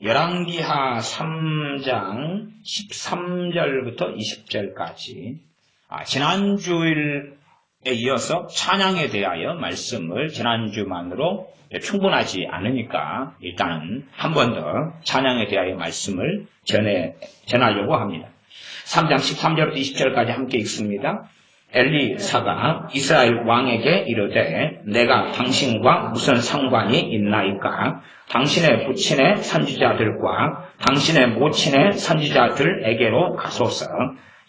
열왕기하 3장 13절부터 20절까지 지난주일에 이어서 찬양에 대하여 말씀을 지난주만으로 충분하지 않으니까 일단은 한 번 더 찬양에 대하여 말씀을 전하려고 합니다. 3장 13절부터 20절까지 함께 읽습니다. 엘리사가 이스라엘 왕에게 이르되 내가 당신과 무슨 상관이 있나이까? 당신의 부친의 선지자들과 당신의 모친의 선지자들에게로 가소서.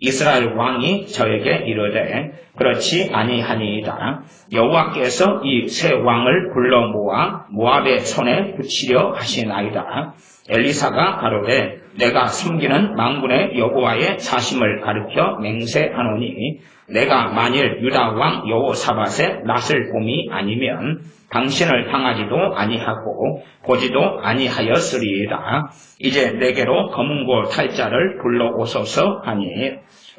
이스라엘 왕이 저에게 이르되 그렇지 아니하니이다. 여호와께서 이 세 왕을 불러 모아 모압의 손에 붙이려 하시나이다. 엘리사가 가로되 내가 섬기는 만군의 여호와의 사심을 가르쳐 맹세하노니 내가 만일 유다 왕 여호사밧의 낯을 봄이 아니면 당신을 향하지도 아니하고 보지도 아니하였으리이다. 이제 내게로 검은고 탈 자를 불러오소서 하니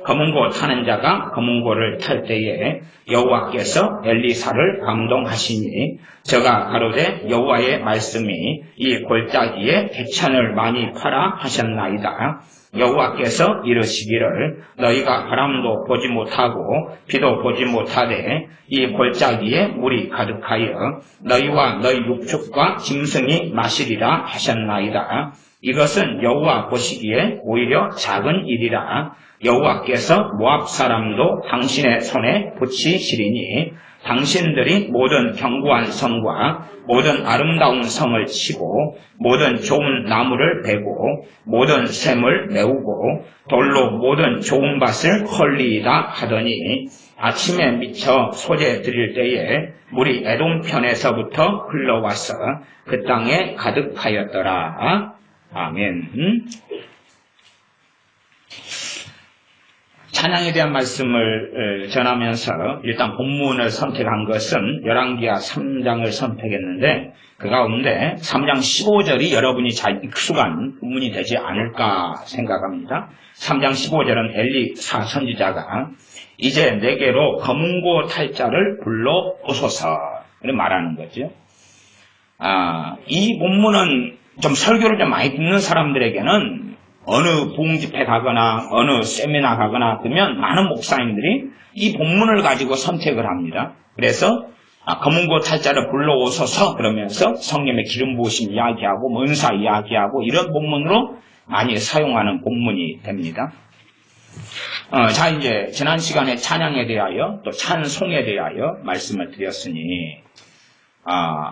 검은고 타는 자가 검은고를 탈 때에 여호와께서 엘리사를 감동하시니 저가 가로되 여호와의 말씀이 이 골짜기에 개천을 많이 파라 하셨나이다. 여호와께서 이르시기를 너희가 바람도 보지 못하고 비도 보지 못하되 이 골짜기에 물이 가득하여 너희와 너희 육축과 짐승이 마시리라 하셨나이다. 이것은 여호와 보시기에 오히려 작은 일이라. 여호와께서 모압 사람도 당신의 손에 붙이시리니 당신들이 모든 견고한 성과 모든 아름다운 성을 치고 모든 좋은 나무를 베고 모든 샘을 메우고 돌로 모든 좋은 밭을 헐리이다 하더니 아침에 미쳐 소재 드릴 때에 물이 에돔 편에서부터 흘러와서 그 땅에 가득하였더라. 아멘. 찬양에 대한 말씀을 전하면서 일단 본문을 선택한 것은 열왕기하 3장을 선택했는데 그 가운데 3장 15절이 여러분이 잘 익숙한 본문이 되지 않을까 생각합니다. 3장 15절은 엘리사 선지자가 이제 내게로 검은고 탈 자를 불러오소서 말하는 거죠. 이 본문은 좀 설교를 좀 많이 듣는 사람들에게는 어느 부흥집회 가거나 어느 세미나 가거나 그러면 많은 목사님들이 이 본문을 가지고 선택을 합니다. 그래서 검은고 탈자를 불러오소서 그러면서 성령의 기름 부으심 이야기하고 은사 이야기하고 이런 본문으로 많이 사용하는 본문이 됩니다. 자 이제 지난 시간에 찬양에 대하여 또 찬송에 대하여 말씀을 드렸으니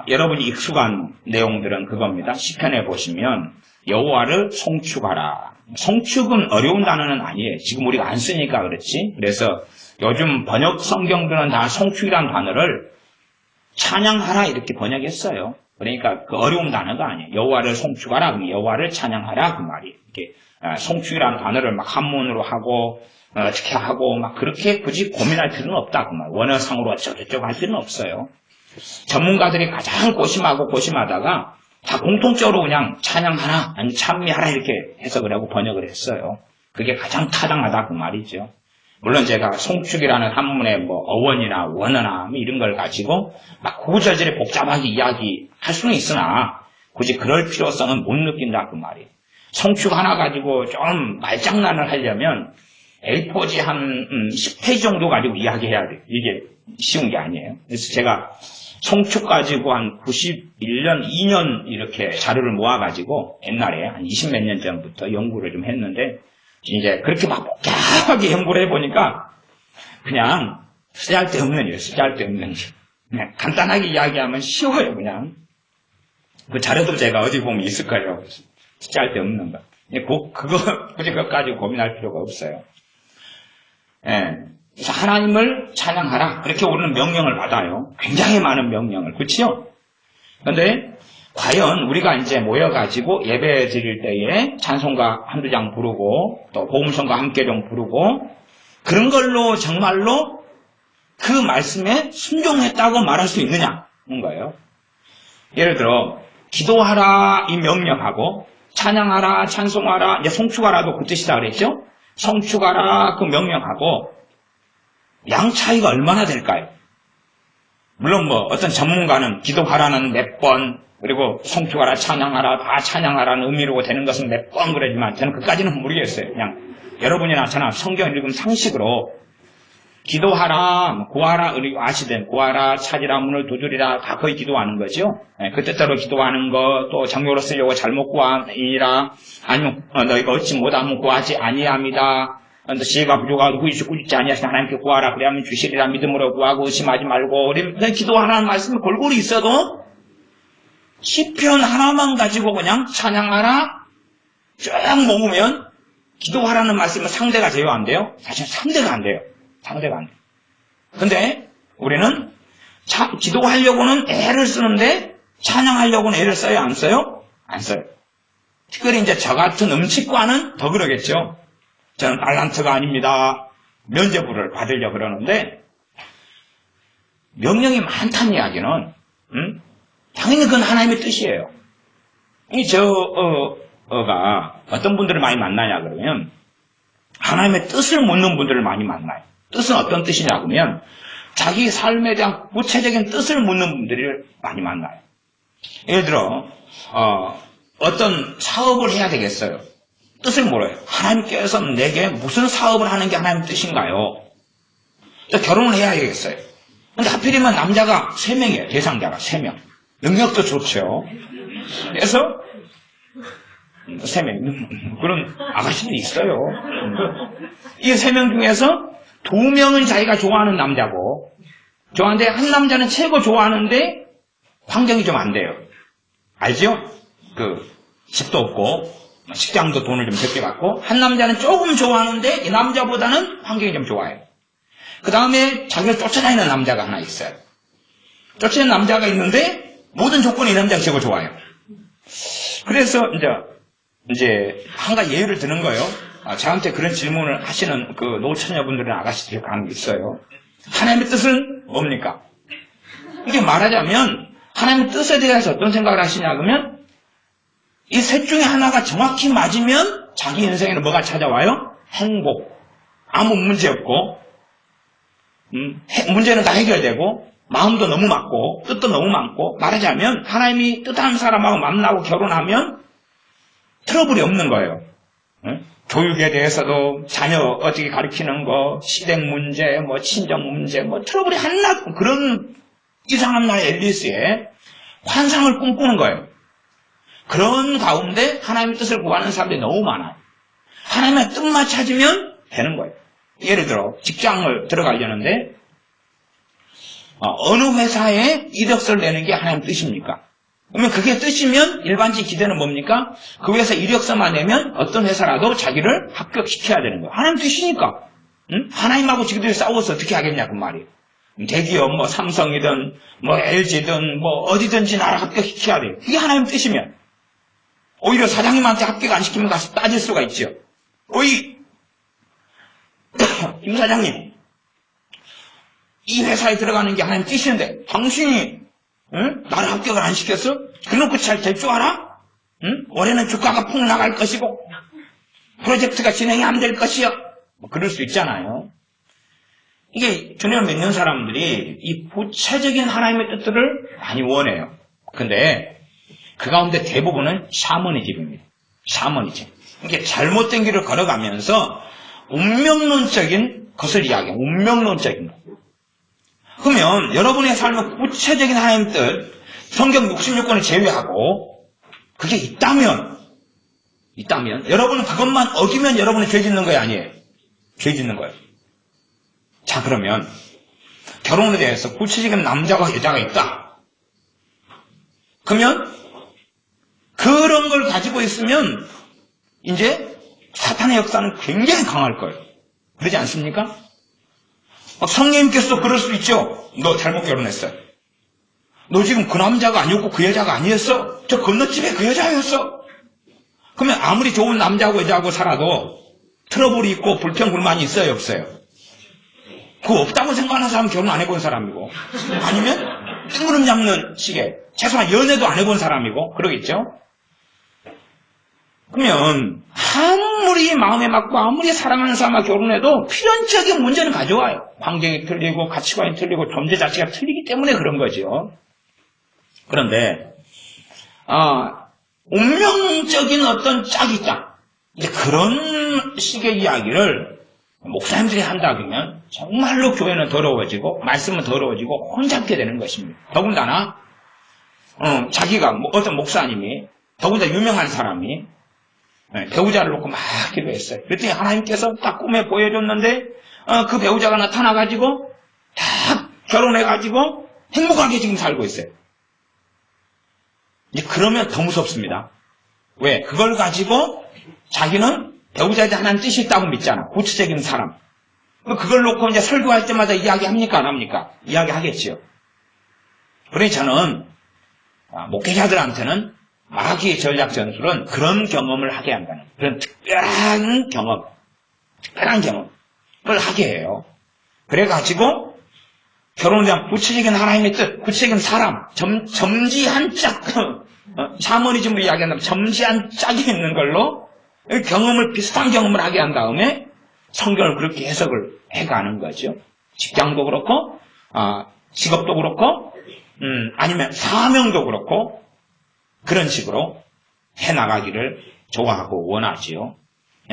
여러분이 익숙한 내용들은 그겁니다. 시편에 보시면 여호와를 송축하라. 송축은 어려운 단어는 아니에요. 지금 우리가 안 쓰니까 그렇지. 그래서 요즘 번역 성경들은 다 송축이라는 단어를 찬양하라 이렇게 번역했어요. 그러니까 그 어려운 단어가 아니에요. 여호와를 송축하라. 그럼 여호와를 찬양하라 그 말이에요. 이렇게 송축이라는 단어를 막 한문으로 하고 어떻게 하고 막 그렇게 굳이 고민할 필요는 없다 그 말. 원어상으로 어쩌고저쩌고 할 필요는 없어요. 전문가들이 가장 고심하다가 다 공통적으로 그냥 찬양하라, 아니 찬미하라 이렇게 해석을 하고 번역을 했어요. 그게 가장 타당하다 그 말이죠. 물론 제가 송축이라는 한문의 어원이나 원어나 이런 걸 가지고 막 구구절절히 복잡하게 이야기할 수는 있으나 굳이 그럴 필요성은 못 느낀다 그 말이에요. 송축 하나 가지고 좀 말장난을 하려면 A4지 한 10페이지 정도 가지고 이야기해야 돼요. 이게 쉬운 게 아니에요. 그래서 제가 송축 가지고 한 91년, 2년 이렇게 자료를 모아가지고 옛날에 한 20몇 년 전부터 연구를 좀 했는데 이제 그렇게 막 복잡하게 연구를 해보니까 그냥 쓰잘데없는 일이에요. 쓰잘데없는 일. 그냥 간단하게 이야기하면 쉬워요. 그냥. 그 자료도 제가 어디 보면 있을 거예요. 쓰잘데없는 거. 굳이 그거 가지고 고민할 필요가 없어요. 예. 그래서 하나님을 찬양하라. 그렇게 우리는 명령을 받아요. 굉장히 많은 명령을. 그렇죠? 그런데 과연 우리가 이제 모여가지고 예배 드릴 때에 찬송가 한두 장 부르고 또 복음성가 함께 좀 부르고 그런 걸로 정말로 그 말씀에 순종했다고 말할 수 있느냐? 그런 거예요. 예를 들어 기도하라 이 명령하고 찬양하라, 찬송하라, 이제 송축하라도 그 뜻이다 그랬죠? 송축하라 그 명령하고 양 차이가 얼마나 될까요? 물론 뭐 어떤 전문가는 기도하라는 몇 번, 그리고 성취하라, 찬양하라, 다 찬양하라는 의미로 되는 것은 몇 번 그러지만 저는 그까지는 모르겠어요. 그냥 여러분이나 저나 성경 읽음 상식으로 기도하라, 구하라, 아시든 구하라, 찾으라, 문을 두드리라, 다 거의 기도하는 거죠. 그 뜻대로 기도하는 거, 또 정욕으로 쓰려고 잘못 구하니라, 아니면 너희가 얻지 못하면 구하지 아니함이다. 지혜가 부족하고 후이시 꾸짖지 아니하시는 하나님께 구하라, 그리하면 주시리라. 믿음으로 구하고 의심하지 말고. 기도하라는 말씀이 골고루 있어도 시편 하나만 가지고 그냥 찬양하라 쭉 모으면 기도하라는 말씀은 상대가 돼요, 안 돼요? 사실 상대가 안 돼요. 상대가 안 돼요. 근데 우리는 기도하려고는 애를 쓰는데 찬양하려고는 애를 써요, 안 써요? 안 써요. 특별히 이제 저 같은 음식과는 더 그러겠죠. 저는 달란트가 아닙니다. 면죄부를 받으려고 그러는데 명령이 많다는 이야기는 당연히 그건 하나님의 뜻이에요. 가 어떤 분들을 많이 만나냐 그러면 하나님의 뜻을 묻는 분들을 많이 만나요. 뜻은 어떤 뜻이냐 그러면 자기 삶에 대한 구체적인 뜻을 묻는 분들을 많이 만나요. 예를 들어 어떤 사업을 해야 되겠어요. 뜻을 물어요. 하나님께서 내게 무슨 사업을 하는 게 하나님 뜻인가요? 결혼을 해야 되겠어요. 근데 하필이면 남자가 3명이에요. 대상자가 3명. 능력도 좋죠. 그래서 3명. 그런 아가씨들이 있어요. 이 3명 중에서 2명은 자기가 좋아하는 남자고, 좋아하는데 한 남자는 최고 좋아하는데 환경이 좀 안 돼요. 알죠? 집도 없고, 식장도 돈을 좀 적게 받고, 한 남자는 조금 좋아하는데 이 남자보다는 환경이 좀 좋아요. 그 다음에 자기를 쫓아다니는 남자가 하나 있어요. 쫓아다니는 남자가 있는데 모든 조건이 이 남자가 최고 좋아요. 그래서 이제 한 가지 예를 드는 거예요. 저한테 그런 질문을 하시는 그 노처녀분들이나 아가씨들이 가는 게 있어요. 하나님의 뜻은 뭡니까? 이게 말하자면 하나님의 뜻에 대해서 어떤 생각을 하시냐 그러면 이 셋 중에 하나가 정확히 맞으면 자기 인생에는 뭐가 찾아와요? 행복. 아무 문제 없고 문제는 다 해결되고 마음도 너무 맞고 뜻도 너무 많고 말하자면 하나님이 뜻하는 사람하고 만나고 결혼하면 트러블이 없는 거예요. 교육에 대해서도 자녀 어떻게 가르치는 거, 시댁 문제, 친정 문제, 트러블이 하나도 그런 이상한 나라의 앨리스에 환상을 꿈꾸는 거예요. 그런 가운데 하나님의 뜻을 구하는 사람들이 너무 많아요. 하나님의 뜻만 찾으면 되는 거예요. 예를 들어 직장을 들어가려는데 어느 회사에 이력서를 내는 게 하나님의 뜻입니까? 그러면 그게 뜻이면 일반적인 기대는 뭡니까? 그 회사 이력서만 내면 어떤 회사라도 자기를 합격시켜야 되는 거예요. 하나님 뜻이니까. 응? 하나님하고 지들이 싸워서 어떻게 하겠냐 그 말이에요. 대기업 삼성이든 LG든 어디든지 나를 합격시켜야 돼요. 그게 하나님 뜻이면 오히려 사장님한테 합격 안 시키면 가서 따질 수가 있죠. 어이 김 사장님 이 회사에 들어가는 게 하나님 뜻인데 당신이 나를 합격을 안 시켰어? 그래놓고 잘 될 줄 알아? 올해는 주가가 폭 나갈 것이고 프로젝트가 진행이 안 될 것이요. 그럴 수 있잖아요. 이게 주님을 믿는 사람들이 이 구체적인 하나님의 뜻들을 많이 원해요. 근데 그 가운데 대부분은 샤머니즘입니다. 샤머니즘. 이게 잘못된 길을 걸어가면서 운명론적인 것을 이야기해요. 운명론적인 것. 그러면 여러분의 삶은 구체적인 하나님의 뜻, 성경 66권을 제외하고 그게 있다면 여러분은 그것만 어기면 여러분은 죄 짓는 거예요, 아니에요? 죄 짓는 거예요. 자, 그러면 결혼에 대해서 구체적인 남자와 여자가 있다. 그러면 그런 걸 가지고 있으면 이제 사탄의 역사는 굉장히 강할 거예요. 그러지 않습니까? 성령님께서도 그럴 수 있죠. 너 잘못 결혼했어. 너 지금 그 남자가 아니었고 그 여자가 아니었어. 저 건너집에 그 여자였어. 그러면 아무리 좋은 남자하고 여자하고 살아도 트러블이 있고 불평불만이 있어요, 없어요? 그거 없다고 생각하는 사람은 결혼 안 해본 사람이고, 아니면 뜬구름 잡는 식의 최소한 연애도 안 해본 사람이고 그러겠죠. 그러면 아무리 마음에 맞고 아무리 사랑하는 사람과 결혼해도 필연적인 문제는 가져와요. 환경이 틀리고 가치관이 틀리고 존재 자체가 틀리기 때문에 그런 거죠. 그런데 운명적인 어떤 짝이다. 이제 그런 식의 이야기를 목사님들이 한다 그러면 정말로 교회는 더러워지고 말씀은 더러워지고 혼잡게 되는 것입니다. 더군다나 자기가 어떤 목사님이 더군다나 유명한 사람이 배우자를 놓고 막 기도했어요. 그랬더니 하나님께서 딱 꿈에 보여줬는데 그 배우자가 나타나가지고 딱 결혼해가지고 행복하게 지금 살고 있어요. 이제 그러면 더 무섭습니다. 왜? 그걸 가지고 자기는 배우자에 대한 하나님 뜻이 있다고 믿잖아. 구체적인 사람. 그걸 놓고 이제 설교할 때마다 이야기합니까? 안 합니까? 이야기하겠지요. 그러니 저는 목회자들한테는 마귀의 전략 전술은 그런 경험을 하게 한다는 그런 특별한 경험을 하게 해요. 그래가지고 결혼에 대한 구체적인 하나님의 뜻, 구체적인 사람, 점지한 짝, 샤머니즘으로 이야기한다면 점지한 짝이 있는 걸로 비슷한 경험을 하게 한 다음에 성경을 그렇게 해석을 해가는 거죠. 직장도 그렇고, 직업도 그렇고, 아니면 사명도 그렇고, 그런 식으로 해나가기를 좋아하고 원하지요.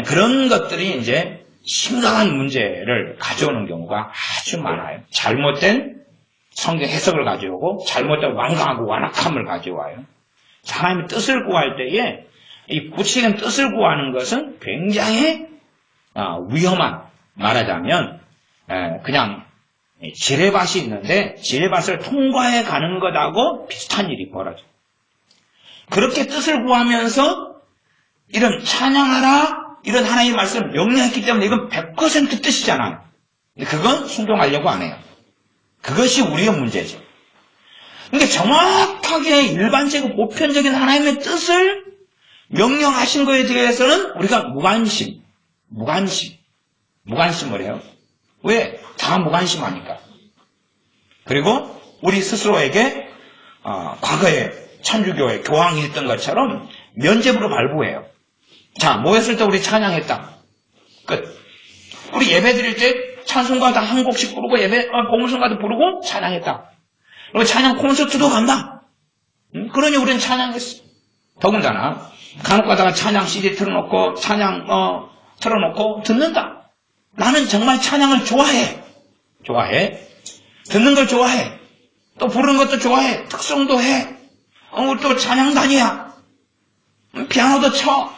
그런 것들이 이제 심각한 문제를 가져오는 경우가 아주 많아요. 잘못된 성경 해석을 가져오고 잘못된 완강하고 완악함을 가져와요. 하나님의 뜻을 구할 때에 이 구체적인 뜻을 구하는 것은 굉장히 위험한, 말하자면 그냥 지뢰밭이 있는데 지뢰밭을 통과해 가는 것하고 비슷한 일이 벌어져요. 그렇게 뜻을 구하면서 이런 찬양하라 이런 하나님의 말씀을 명령했기 때문에 이건 100% 뜻이잖아요. 근데 그건 순종하려고 안 해요. 그것이 우리의 문제죠. 그러니까 정확하게 일반적이고 보편적인 하나님의 뜻을 명령하신 거에 대해서는 우리가 무관심을 해요. 왜? 다 무관심하니까. 그리고 우리 스스로에게 과거에 천주교의 교황이 했던 것처럼 면죄부로 발부해요. 자, 모였을 때 우리 찬양했다. 끝. 우리 예배 드릴 때 찬송가도 한 곡씩 부르고 공문송가도 부르고 찬양했다. 그리고 찬양 콘서트도 간다. 그러니 우리는 찬양했어. 더군다나 간혹 가다가 찬양 CD 틀어놓고 찬양 틀어놓고 듣는다. 나는 정말 찬양을 좋아해. 듣는 걸 좋아해. 또 부르는 것도 좋아해. 특성도 해. 우리 또 찬양단이야. 피아노도 쳐.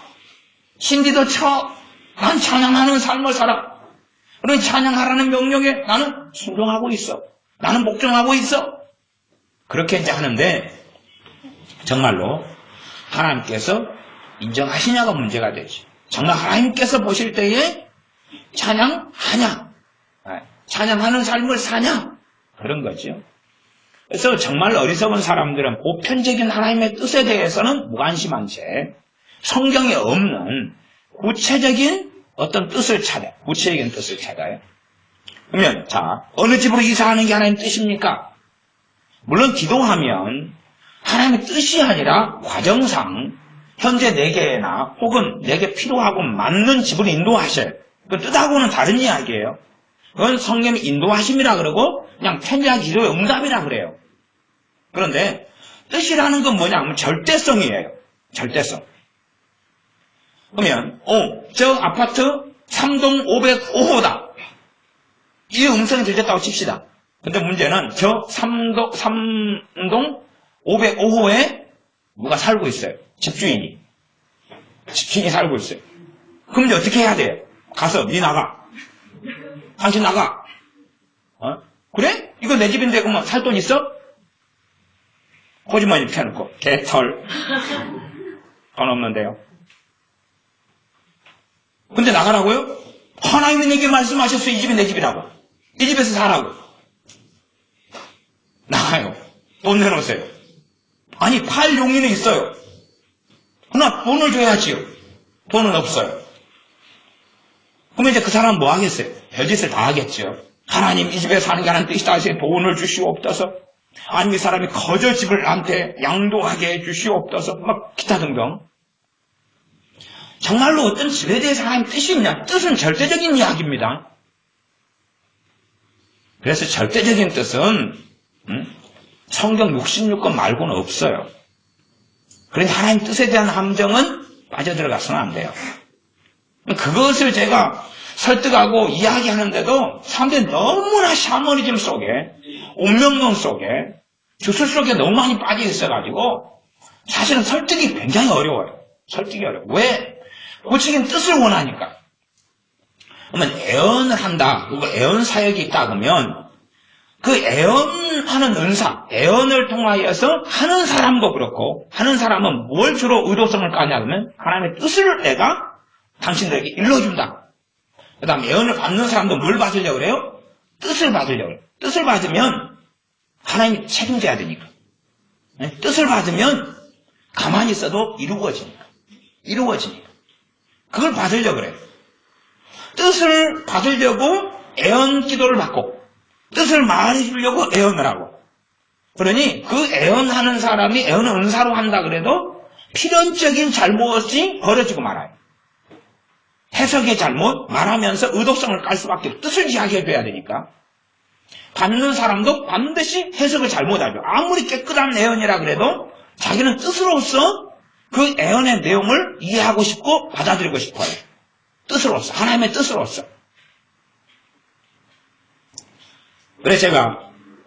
신디도 쳐. 난 찬양하는 삶을 살아. 그러니 찬양하라는 명령에 나는 순종하고 있어. 나는 복종하고 있어. 그렇게 이제 하는데 정말로 하나님께서 인정하시냐가 문제가 되죠. 정말 하나님께서 보실 때에 찬양하냐? 찬양하는 삶을 사냐? 그런 거죠. 그래서 정말 어리석은 사람들은 보편적인 하나님의 뜻에 대해서는 무관심한 채 성경에 없는 구체적인 어떤 뜻을 찾아요. 구체적인 뜻을 찾아요. 그러면 자, 어느 집으로 이사하는 게 하나님 뜻입니까? 물론 기도하면 하나님의 뜻이 아니라 과정상 현재 내게나 혹은 내게 필요하고 맞는 집을 인도하셔요. 그 뜻하고는 다른 이야기예요. 그건 성령의 인도하심이라 그러고 그냥 편지한 기도의 응답이라 그래요. 그런데 뜻이라는 건 뭐냐면 절대성이에요. 절대성. 그러면 저 아파트 3동 505호다. 이 음성이 들렸다고 칩시다. 근데 문제는 저 3동 505호에 누가 살고 있어요. 집주인이 살고 있어요. 그럼 이제 어떻게 해야 돼요? 가서 니 나가. 당신 나가. 그래? 이거 내 집인데 그러면 살 돈 있어? 거짓말 이렇게 해놓고 개털. 돈 없는데요. 근데 나가라고요? 하나님이 내게 말씀하셨어요. 이 집이 내 집이라고. 이 집에서 살라고. 나가요. 돈 내놓으세요. 아니 팔 용의는 있어요. 그러나 돈을 줘야지요. 돈은 없어요. 그러면 이제 그 사람은 뭐 하겠어요? 별짓을 다 하겠죠. 하나님 이 집에 사는 게 하나님 뜻이다 하시니 돈을 주시옵소서. 아니면 이 사람이 거저 집을 나한테 양도하게 해주시옵소서. 막 기타 등등. 정말로 어떤 집에 대해서 하나님 뜻이 있냐? 뜻은 절대적인 이야기입니다. 그래서 절대적인 뜻은 성경 66권 말고는 없어요. 그러니 하나님 뜻에 대한 함정은 빠져들어가서는 안 돼요. 그것을 제가 설득하고 이야기하는데도 사람들이 너무나 샤머니즘 속에, 운명론 속에, 주술 속에 너무 많이 빠져 있어가지고 사실은 설득이 굉장히 어려워요. 설득이 어려워요. 왜? 고치긴 뜻을 원하니까. 그러면 애언을 한다, 그리고 애언 사역이 있다 그러면 그 애언하는 은사, 애언을 통하여서 하는 사람도 그렇고, 하는 사람은 뭘 주로 의도성을 까냐 그러면 하나님의 뜻을 내가 당신들에게 일러준다. 그 다음 애언을 받는 사람도 뭘 받으려고 그래요? 뜻을 받으려고 그래요. 뜻을 받으면 하나님이 책임져야 되니까. 뜻을 받으면 가만히 있어도 이루어지니까. 그걸 받으려고 그래요. 뜻을 받으려고 애언 기도를 받고, 뜻을 말해주려고 애언을 하고. 그러니 그 애언하는 사람이 애언을 은사로 한다 그래도 필연적인 잘못이 벌어지고 말아요. 해석의 잘못, 말하면서 의도성을 깔 수밖에 없고 뜻을 이야기해줘야 되니까. 받는 사람도 반드시 해석을 잘못하죠. 아무리 깨끗한 애언이라 그래도 자기는 뜻으로서 그 애언의 내용을 이해하고 싶고 받아들이고 싶어요. 뜻으로서, 하나님의 뜻으로서. 그래서 제가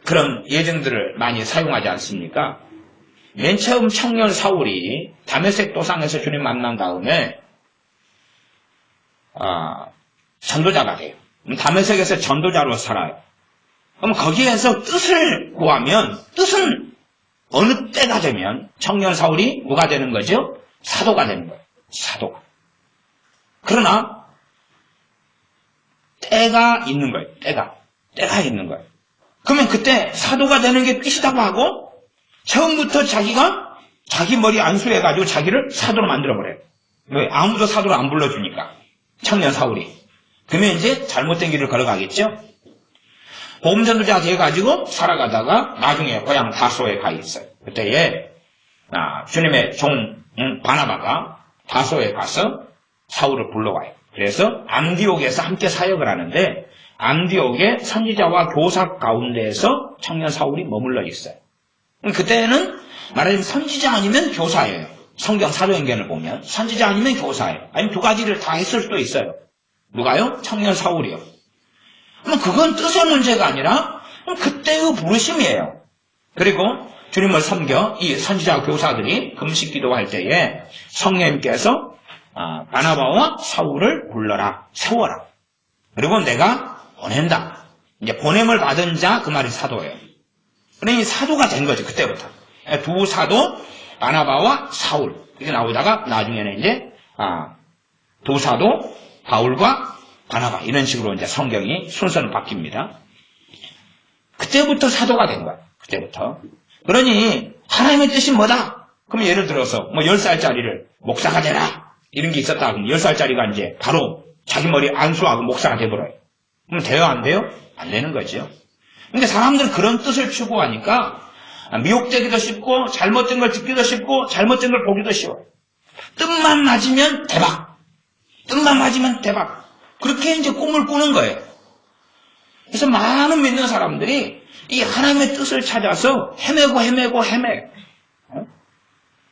그런 예증들을 많이 사용하지 않습니까? 맨 처음 청년 사울이 다메섹 도상에서 주님 만난 다음에 전도자가 돼요. 다메섹에서 전도자로 살아요. 그럼 거기에서 뜻을 구하면, 뜻은 어느 때가 되면 청년 사울이 누가 되는 거죠? 사도가 되는 거예요. 사도가. 그러나 때가 있는 거예요. 때가 있는 거예요. 그러면 그때 사도가 되는 게 뜻이라고 하고 처음부터 자기가 자기 머리 안수해가지고 자기를 사도로 만들어버려요. 왜? 아무도 사도로 안 불러주니까. 청년 사울이. 그러면 이제 잘못된 길을 걸어가겠죠? 복음전도자가 돼가지고 살아가다가 나중에 고향 다소에 가 있어요. 그때에 주님의 종 바나바가 다소에 가서 사울을 불러와요. 그래서 안디옥에서 함께 사역을 하는데 안디옥의 선지자와 교사 가운데에서 청년 사울이 머물러 있어요. 그때는 말하자면 선지자 아니면 교사예요. 성경 사도행전을 보면 선지자 아니면 교사예요. 아니면 두 가지를 다 했을 수도 있어요. 누가요? 청년 사울이요. 그럼 그건 뜻의 문제가 아니라 그때의 부르심이에요. 그리고 주님을 섬겨 이 선지자 교사들이 금식 기도할 때에 성령님께서 바나바와 사울을 불러라, 세워라. 그리고 내가 보낸다. 이제 보냄을 받은 자, 그 말이 사도예요. 그러니 사도가 된 거죠, 그때부터. 두 사도, 바나바와 사울. 이렇게 나오다가 나중에는 이제, 두 사도, 바울과 바나바. 이런 식으로 이제 성경이 순서는 바뀝니다. 그때부터 사도가 된 거예요, 그때부터. 그러니, 하나님의 뜻이 뭐다? 그럼 예를 들어서, 10살짜리를 목사가 되라. 이런 게 있었다. 그럼 10살짜리가 이제 바로 자기 머리 안수하고 목사가 돼버려요. 그럼 돼요, 안 돼요? 안 되는 거죠. 근데 사람들은 그런 뜻을 추구하니까 미혹되기도 쉽고 잘못된 걸 듣기도 쉽고 잘못된 걸 보기도 쉬워요. 뜻만 맞으면 대박. 뜻만 맞으면 대박. 그렇게 이제 꿈을 꾸는 거예요. 그래서 많은 믿는 사람들이 이 하나님의 뜻을 찾아서 헤매고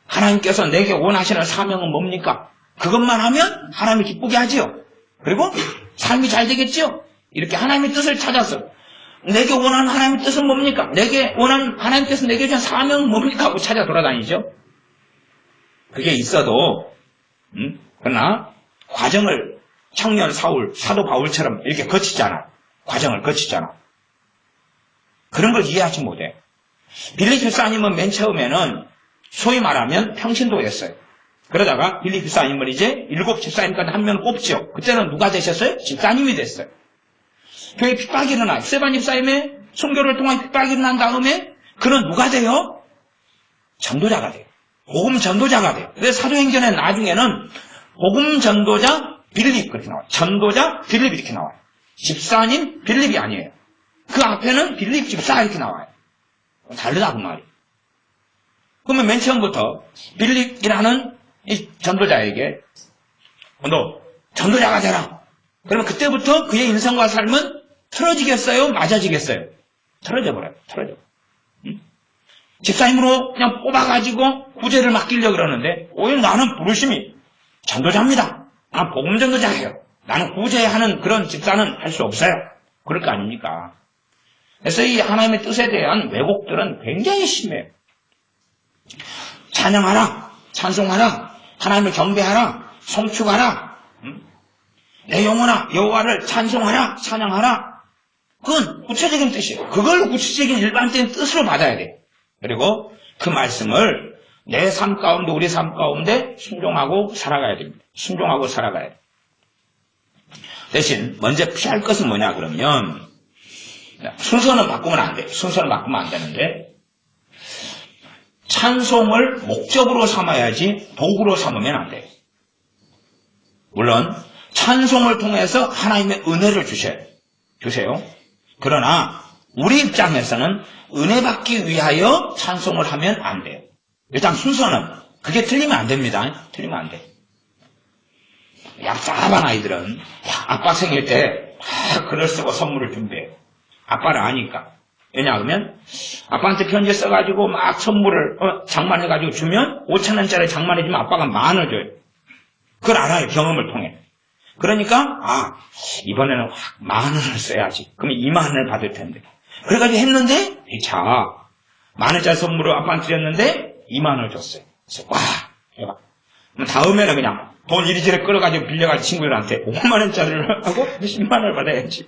하나님께서 내게 원하시는 사명은 뭡니까? 그것만 하면 하나님이 기쁘게 하지요. 그리고 삶이 잘 되겠지요. 이렇게 하나님의 뜻을 찾아서 내게 원하는 하나님의 뜻은 뭡니까? 내게 원하는 하나님께서 내게 주신 사명은 뭡니까? 하고 찾아 돌아다니죠. 그게 있어도 그러나 과정을 청년 사울, 사도 바울처럼 이렇게 거치잖아. 과정을 거치잖아. 그런 걸 이해하지 못해. 빌립 집사님은 맨 처음에는 소위 말하면 평신도였어요. 그러다가 빌립 집사님을 이제 7 집사님 가운데 한 명 뽑죠. 그때는 누가 되셨어요? 집사님이 됐어요. 교회 핍박이 일어나요. 스데반 집사님의 순교를 통한 핍박이 일어난 다음에 그는 누가 돼요? 전도자가 돼요. 복음 전도자가 돼요. 그래서 사도행전에 나중에는 복음 전도자 빌립 그렇게 나와요. 전도자 빌립 이렇게 나와요. 집사님 빌립이 아니에요. 그 앞에는 빌립 집사 이렇게 나와요. 다르다 그 말이. 그러면 맨 처음부터 빌립이라는 이 전도자에게 너 전도자가 되라. 그러면 그때부터 그의 인생과 삶은 틀어지겠어요? 맞아지겠어요? 틀어져 버려요. 틀어져. 집사님으로 그냥 뽑아가지고 구제를 맡기려고 그러는데 오히려 나는 부르심이 전도자입니다. 나는 복음 전도자예요. 나는 구제하는 그런 집사는 할 수 없어요. 그럴 거 아닙니까? 그래서 이 하나님의 뜻에 대한 왜곡들은 굉장히 심해요. 찬양하라, 찬송하라, 하나님을 경배하라, 송축하라, 내 영혼아 여호와를 찬송하라, 찬양하라. 그건 구체적인 뜻이에요. 그걸 구체적인 일반적인 뜻으로 받아야 돼요. 그리고 그 말씀을 내 삶 가운데, 우리 삶 가운데 순종하고 살아가야 됩니다. 순종하고 살아가야 돼요. 대신 먼저 피할 것은 뭐냐 그러면 순서는 바꾸면 안 돼요. 순서는 바꾸면 안 되는데 찬송을 목적으로 삼아야지 도구로 삼으면 안 돼요. 물론 찬송을 통해서 하나님의 은혜를 주세요. 그러나 우리 입장에서는 은혜 받기 위하여 찬송을 하면 안 돼요. 일단 순서는 그게 틀리면 안 됩니다. 틀리면 안 돼요. 얍삽한 아이들은 아빠 생일 때 글을 쓰고 선물을 준비해요. 아빠를 아니까. 왜냐하면 아빠한테 편지 써가지고 막 선물을 장만해가지고 주면 5,000원짜리 장만해주면 아빠가 10,000원 줘요. 그걸 알아요. 경험을 통해. 그러니까 이번에는 확 10,000원을 써야지. 그러면 20,000원을 받을 텐데. 그래가지고 했는데 자 10,000원짜리 선물을 아빠한테 드렸는데 20,000원을 줬어요. 그래서 대박. 그럼 다음에는 그냥 돈 이리저리 끌어가지고 빌려가지고 친구들한테 5만원짜리를 하고 10만원을 받아야지.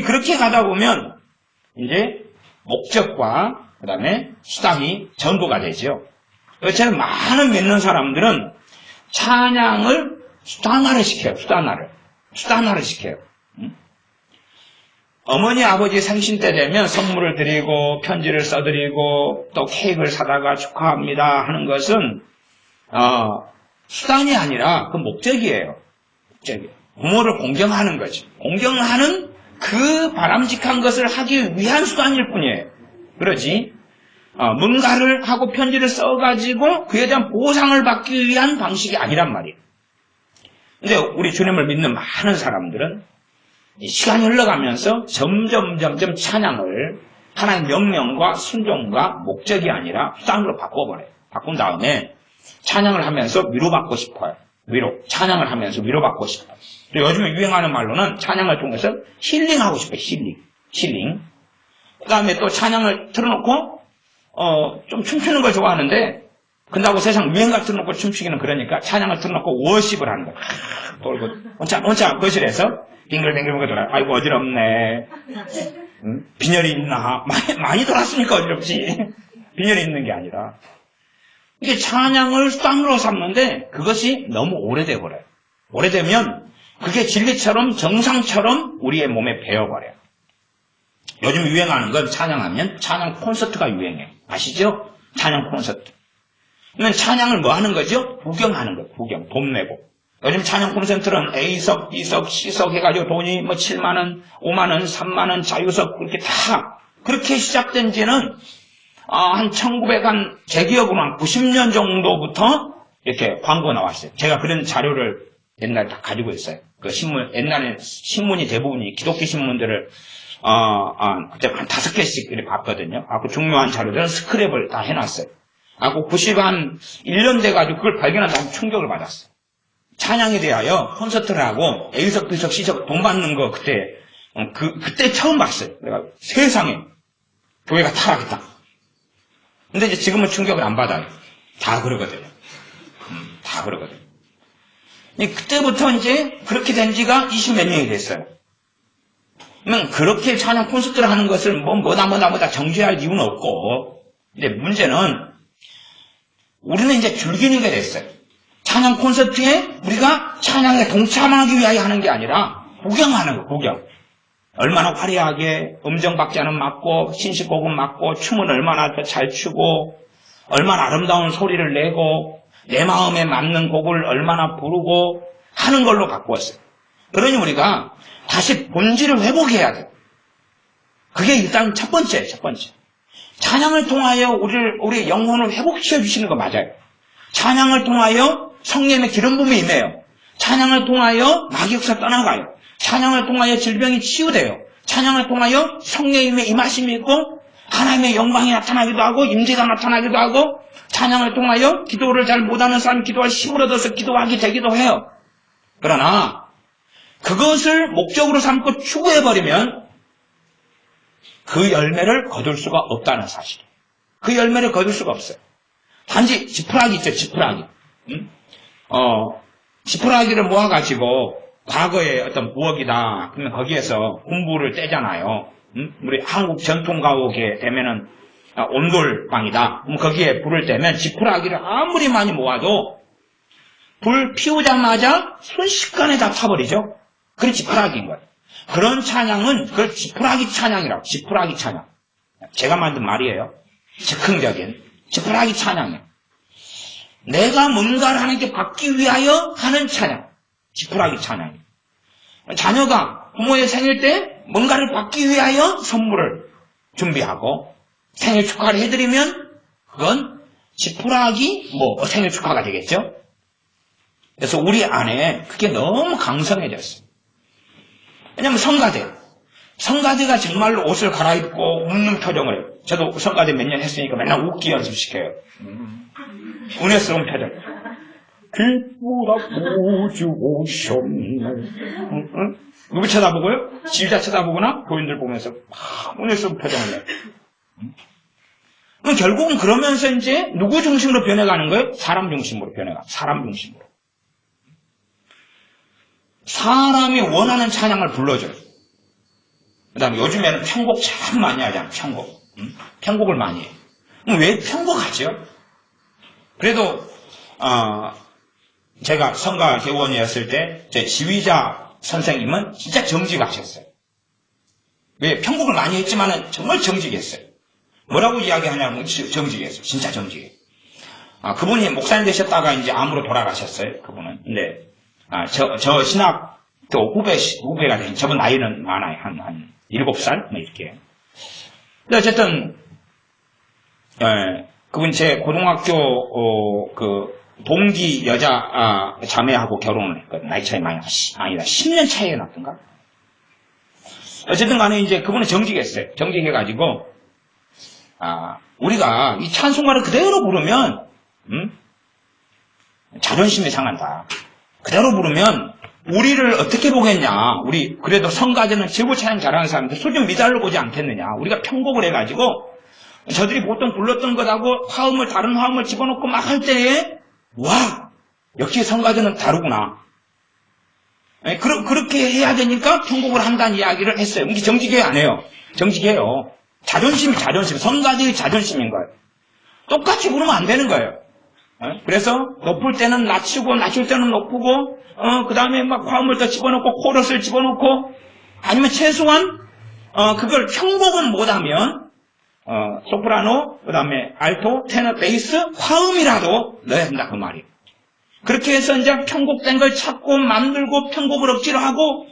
그렇게 가다 보면 이제 목적과 그 다음에 수단이 전부가 되죠. 저는 많은 믿는 사람들은 찬양을 수단화를 시켜요. 수단화를 시켜요. 어머니 아버지 생신 때 되면 선물을 드리고 편지를 써드리고 또 케이크를 사다가 축하합니다 하는 것은 수단이 아니라 그 목적이에요. 부모를 공경하는 거지. 공경하는 그 바람직한 것을 하기 위한 수단일 뿐이에요. 그러지 뭔가를 하고 편지를 써가지고 그에 대한 보상을 받기 위한 방식이 아니란 말이에요. 근데 우리 주님을 믿는 많은 사람들은 시간이 흘러가면서 점점 찬양을 하나님의 명령과 순종과 목적이 아니라 수단으로 바꿔버려요. 바꾼 다음에 찬양을 하면서 위로받고 싶어요. 찬양을 하면서 위로받고 싶어요. 요즘에 유행하는 말로는 찬양을 통해서 힐링하고 싶어요. 힐링. 그 다음에 또 찬양을 틀어놓고 좀 춤추는 걸 좋아하는데 근다고 세상 유행가 틀어놓고 춤추기는 그러니까 찬양을 틀어놓고 워십을 하는 거예요. 돌고 혼자 거실에서 빙글빙글 돌아요. 아이고 어지럽네. 빈혈이 있나? 많이 돌았으니까 어지럽지. 빈혈이 있는 게 아니라 이게 찬양을 수단으로 삼는데 그것이 너무 오래돼 버려요. 오래되면 그게 진리처럼 정상처럼 우리의 몸에 배어버려요. 요즘 유행하는 건 찬양하면 찬양 콘서트가 유행해. 아시죠? 찬양 콘서트. 그러면 찬양을 뭐 하는 거죠? 구경하는 거예요. 구경. 돈 내고. 요즘 찬양 콘서트는 A석, B석, C석 해가지고 돈이 7만원, 5만원, 3만원, 자유석 그렇게 시작된 지는 한 1900, 제 기억으로 한 90년 정도부터 이렇게 광고 나왔어요. 제가 그런 자료를 옛날에 다 가지고 있어요. 그 신문, 옛날에 신문이 대부분이 기독교 신문들을, 그때 한 5개씩 이렇게 봤거든요. 그 중요한 자료들은 스크랩을 다 해놨어요. 그 1년 돼가지고 그걸 발견한 다음에 충격을 받았어요. 찬양에 대하여 콘서트를 하고 A석, B석, C석 돈 받는 거 그때 처음 봤어요. 내가 세상에 교회가 타락했다. 근데 이제 지금은 충격을 안 받아요. 다 그러거든요. 다 그러거든요. 그때부터 이제 그렇게 된 지가 20몇 년이 됐어요. 그러면 그렇게 찬양 콘서트를 하는 것을 뭐다 정죄할 이유는 없고, 근데 문제는 우리는 이제 즐기는 게 됐어요. 찬양 콘서트에 우리가 찬양에 동참하기 위하여 하는 게 아니라 구경하는 거, 구경. 얼마나 화려하게 음정박자는 맞고 신식곡은 맞고 춤은 얼마나 잘 추고 얼마나 아름다운 소리를 내고 내 마음에 맞는 곡을 얼마나 부르고 하는 걸로 바꾸었어요. 그러니 우리가 다시 본질을 회복해야 돼요. 그게 일단 첫 번째. 찬양을 통하여 우리의 영혼을 회복시켜 주시는 거 맞아요. 찬양을 통하여 성령의 기름 부음이 임해요. 찬양을 통하여 마귀 역사 떠나가요. 찬양을 통하여 질병이 치유돼요. 찬양을 통하여 성령님의 임하심이 있고 하나님의 영광이 나타나기도 하고 임재가 나타나기도 하고 찬양을 통하여 기도를 잘 못하는 사람이 기도할 힘을 얻어서 기도하게 되기도 해요. 그러나 그것을 목적으로 삼고 추구해버리면 그 열매를 거둘 수가 없다는 사실이에요. 그 열매를 거둘 수가 없어요. 단지 지푸라기 있죠, 지푸라기. 지푸라기를 모아가지고 과거의 어떤 부엌이다. 그러면 거기에서 군부를 떼잖아요. 우리 한국 전통 가옥에 되면은 온돌방이다. 그럼 거기에 불을 떼면 지푸라기를 아무리 많이 모아도 불 피우자마자 순식간에 다 타버리죠. 그게 지푸라기인 거예요. 그런 찬양은 그걸 지푸라기 찬양이라고. 지푸라기 찬양. 제가 만든 말이에요. 즉흥적인 지푸라기 찬양이에요. 내가 뭔가를 하나님께 받기 위하여 하는 찬양. 지푸라기 찬양이에요. 자녀가 부모의 생일 때 뭔가를 받기 위하여 선물을 준비하고 생일 축하를 해드리면 그건 지푸라기 생일 축하가 되겠죠. 그래서 우리 안에 그게 너무 강성해졌어요. 왜냐하면 성가대가 정말로 옷을 갈아입고 웃는 표정을 해요. 저도 성가대 몇 년 했으니까 맨날 웃기 연습시켜요. 은혜스러운 표정. 기쁘다 구주 오셨네. 누구 쳐다보고요? 지휘자 쳐다보거나 교인들 보면서 은혜스러운 표정을 내요. 그럼 결국은 그러면서 이제 누구 중심으로 변해가는 거예요? 사람 중심으로 변해가. 사람 중심으로. 사람이 원하는 찬양을 불러줘요. 그 다음에 요즘에는 편곡 참 많이 하잖아요. 편곡. 편곡을 많이 해요. 그럼 왜 편곡하죠? 그래도 제가 성가 교원이었을 때 제 지휘자 선생님은 진짜 정직하셨어요. 왜? 편곡을 많이 했지만은 정말 정직했어요. 뭐라고 이야기하냐면 정직했어요. 진짜 정직해요. 그분이 목사님 되셨다가 이제 암으로 돌아가셨어요. 그분은. 근데 저 신학교 후배가 되신, 저분 나이는 많아요. 한 7살? 이렇게. 근데 어쨌든, 그분 제 고등학교, 동기 여자, 자매하고 결혼을 했거든요. 나이 차이 많이, 아니다. 10년 차이가 났던가? 어쨌든 간에 이제 그분은 정직했어요. 정직해가지고, 우리가 이 찬송가를 그대로 부르면, 자존심이 상한다. 그대로 부르면 우리를 어떻게 보겠냐. 우리 그래도 성가대는 최고 찬양 잘하는 사람들 소 좀 미달러 보지 않겠느냐. 우리가 편곡을 해가지고 저들이 보통 불렀던 것하고 다른 화음을 집어넣고 막 할 때에 와 역시 성가대는 다르구나. 그렇게 해야 되니까 편곡을 한다는 이야기를 했어요. 이게 정직해요 안 해요? 정직해요. 자존심. 성가대의 자존심인 거예요. 똑같이 부르면 안 되는 거예요. 그래서 높을 때는 낮추고 낮출 때는 높고 그 다음에 막 화음을 더 집어넣고 코러스를 집어넣고 아니면 최소한 그걸 편곡은 못하면 소프라노 그 다음에 알토, 테너, 베이스 화음이라도 넣어야 된다 그 말이에요. 그렇게 해서 이제 편곡된 걸 찾고 만들고 편곡을 억지로 하고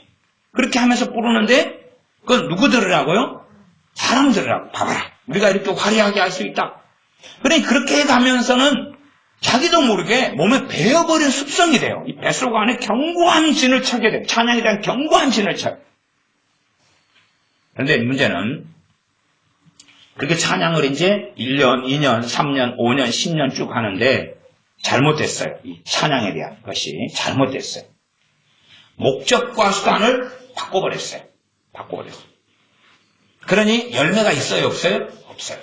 그렇게 하면서 부르는데 그건 누구 들으라고요? 사람 들으라고. 봐봐라 우리가 이렇게 화려하게 할 수 있다. 그러니 그렇게 해가면서는 자기도 모르게 몸에 배어버린 습성이 돼요. 이 뱃속 안에 견고한 진을 쳐게 돼요. 찬양에 대한 견고한 진을 쳐요. 그런데 문제는 그렇게 찬양을 이제 1년, 2년, 3년, 5년, 10년 쭉 하는데 잘못됐어요. 이 찬양에 대한 것이 잘못됐어요. 목적과 수단을 바꿔버렸어요. 그러니 열매가 있어요? 없어요? 없어요.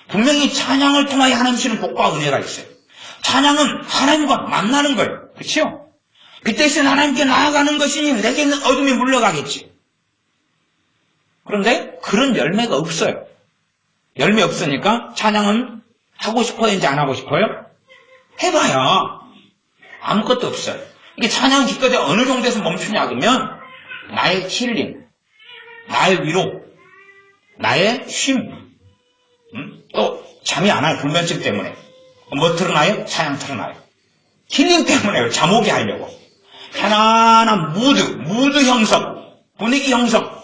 분명히 찬양을 통하여 하나님 주시는 복과 은혜가 있어요. 찬양은 하나님과 만나는 거예요. 그렇죠? 그때서는 하나님께 나아가는 것이니 내게 있는 어둠이 물러가겠지. 그런데 그런 열매가 없어요. 열매 없으니까 찬양은 하고 싶어요? 이제 안 하고 싶어요? 해봐야 아무것도 없어요. 이게 찬양 기껏해 어느 정도에서 멈추냐 그러면 나의 힐링, 나의 위로, 나의 쉼, 또 잠이 안 와요. 불면증 때문에. 뭐 틀어놔요? 찬양 틀어놔요. 힐링 때문에요. 잠 오게 하려고. 편안한 무드 형성, 분위기 형성.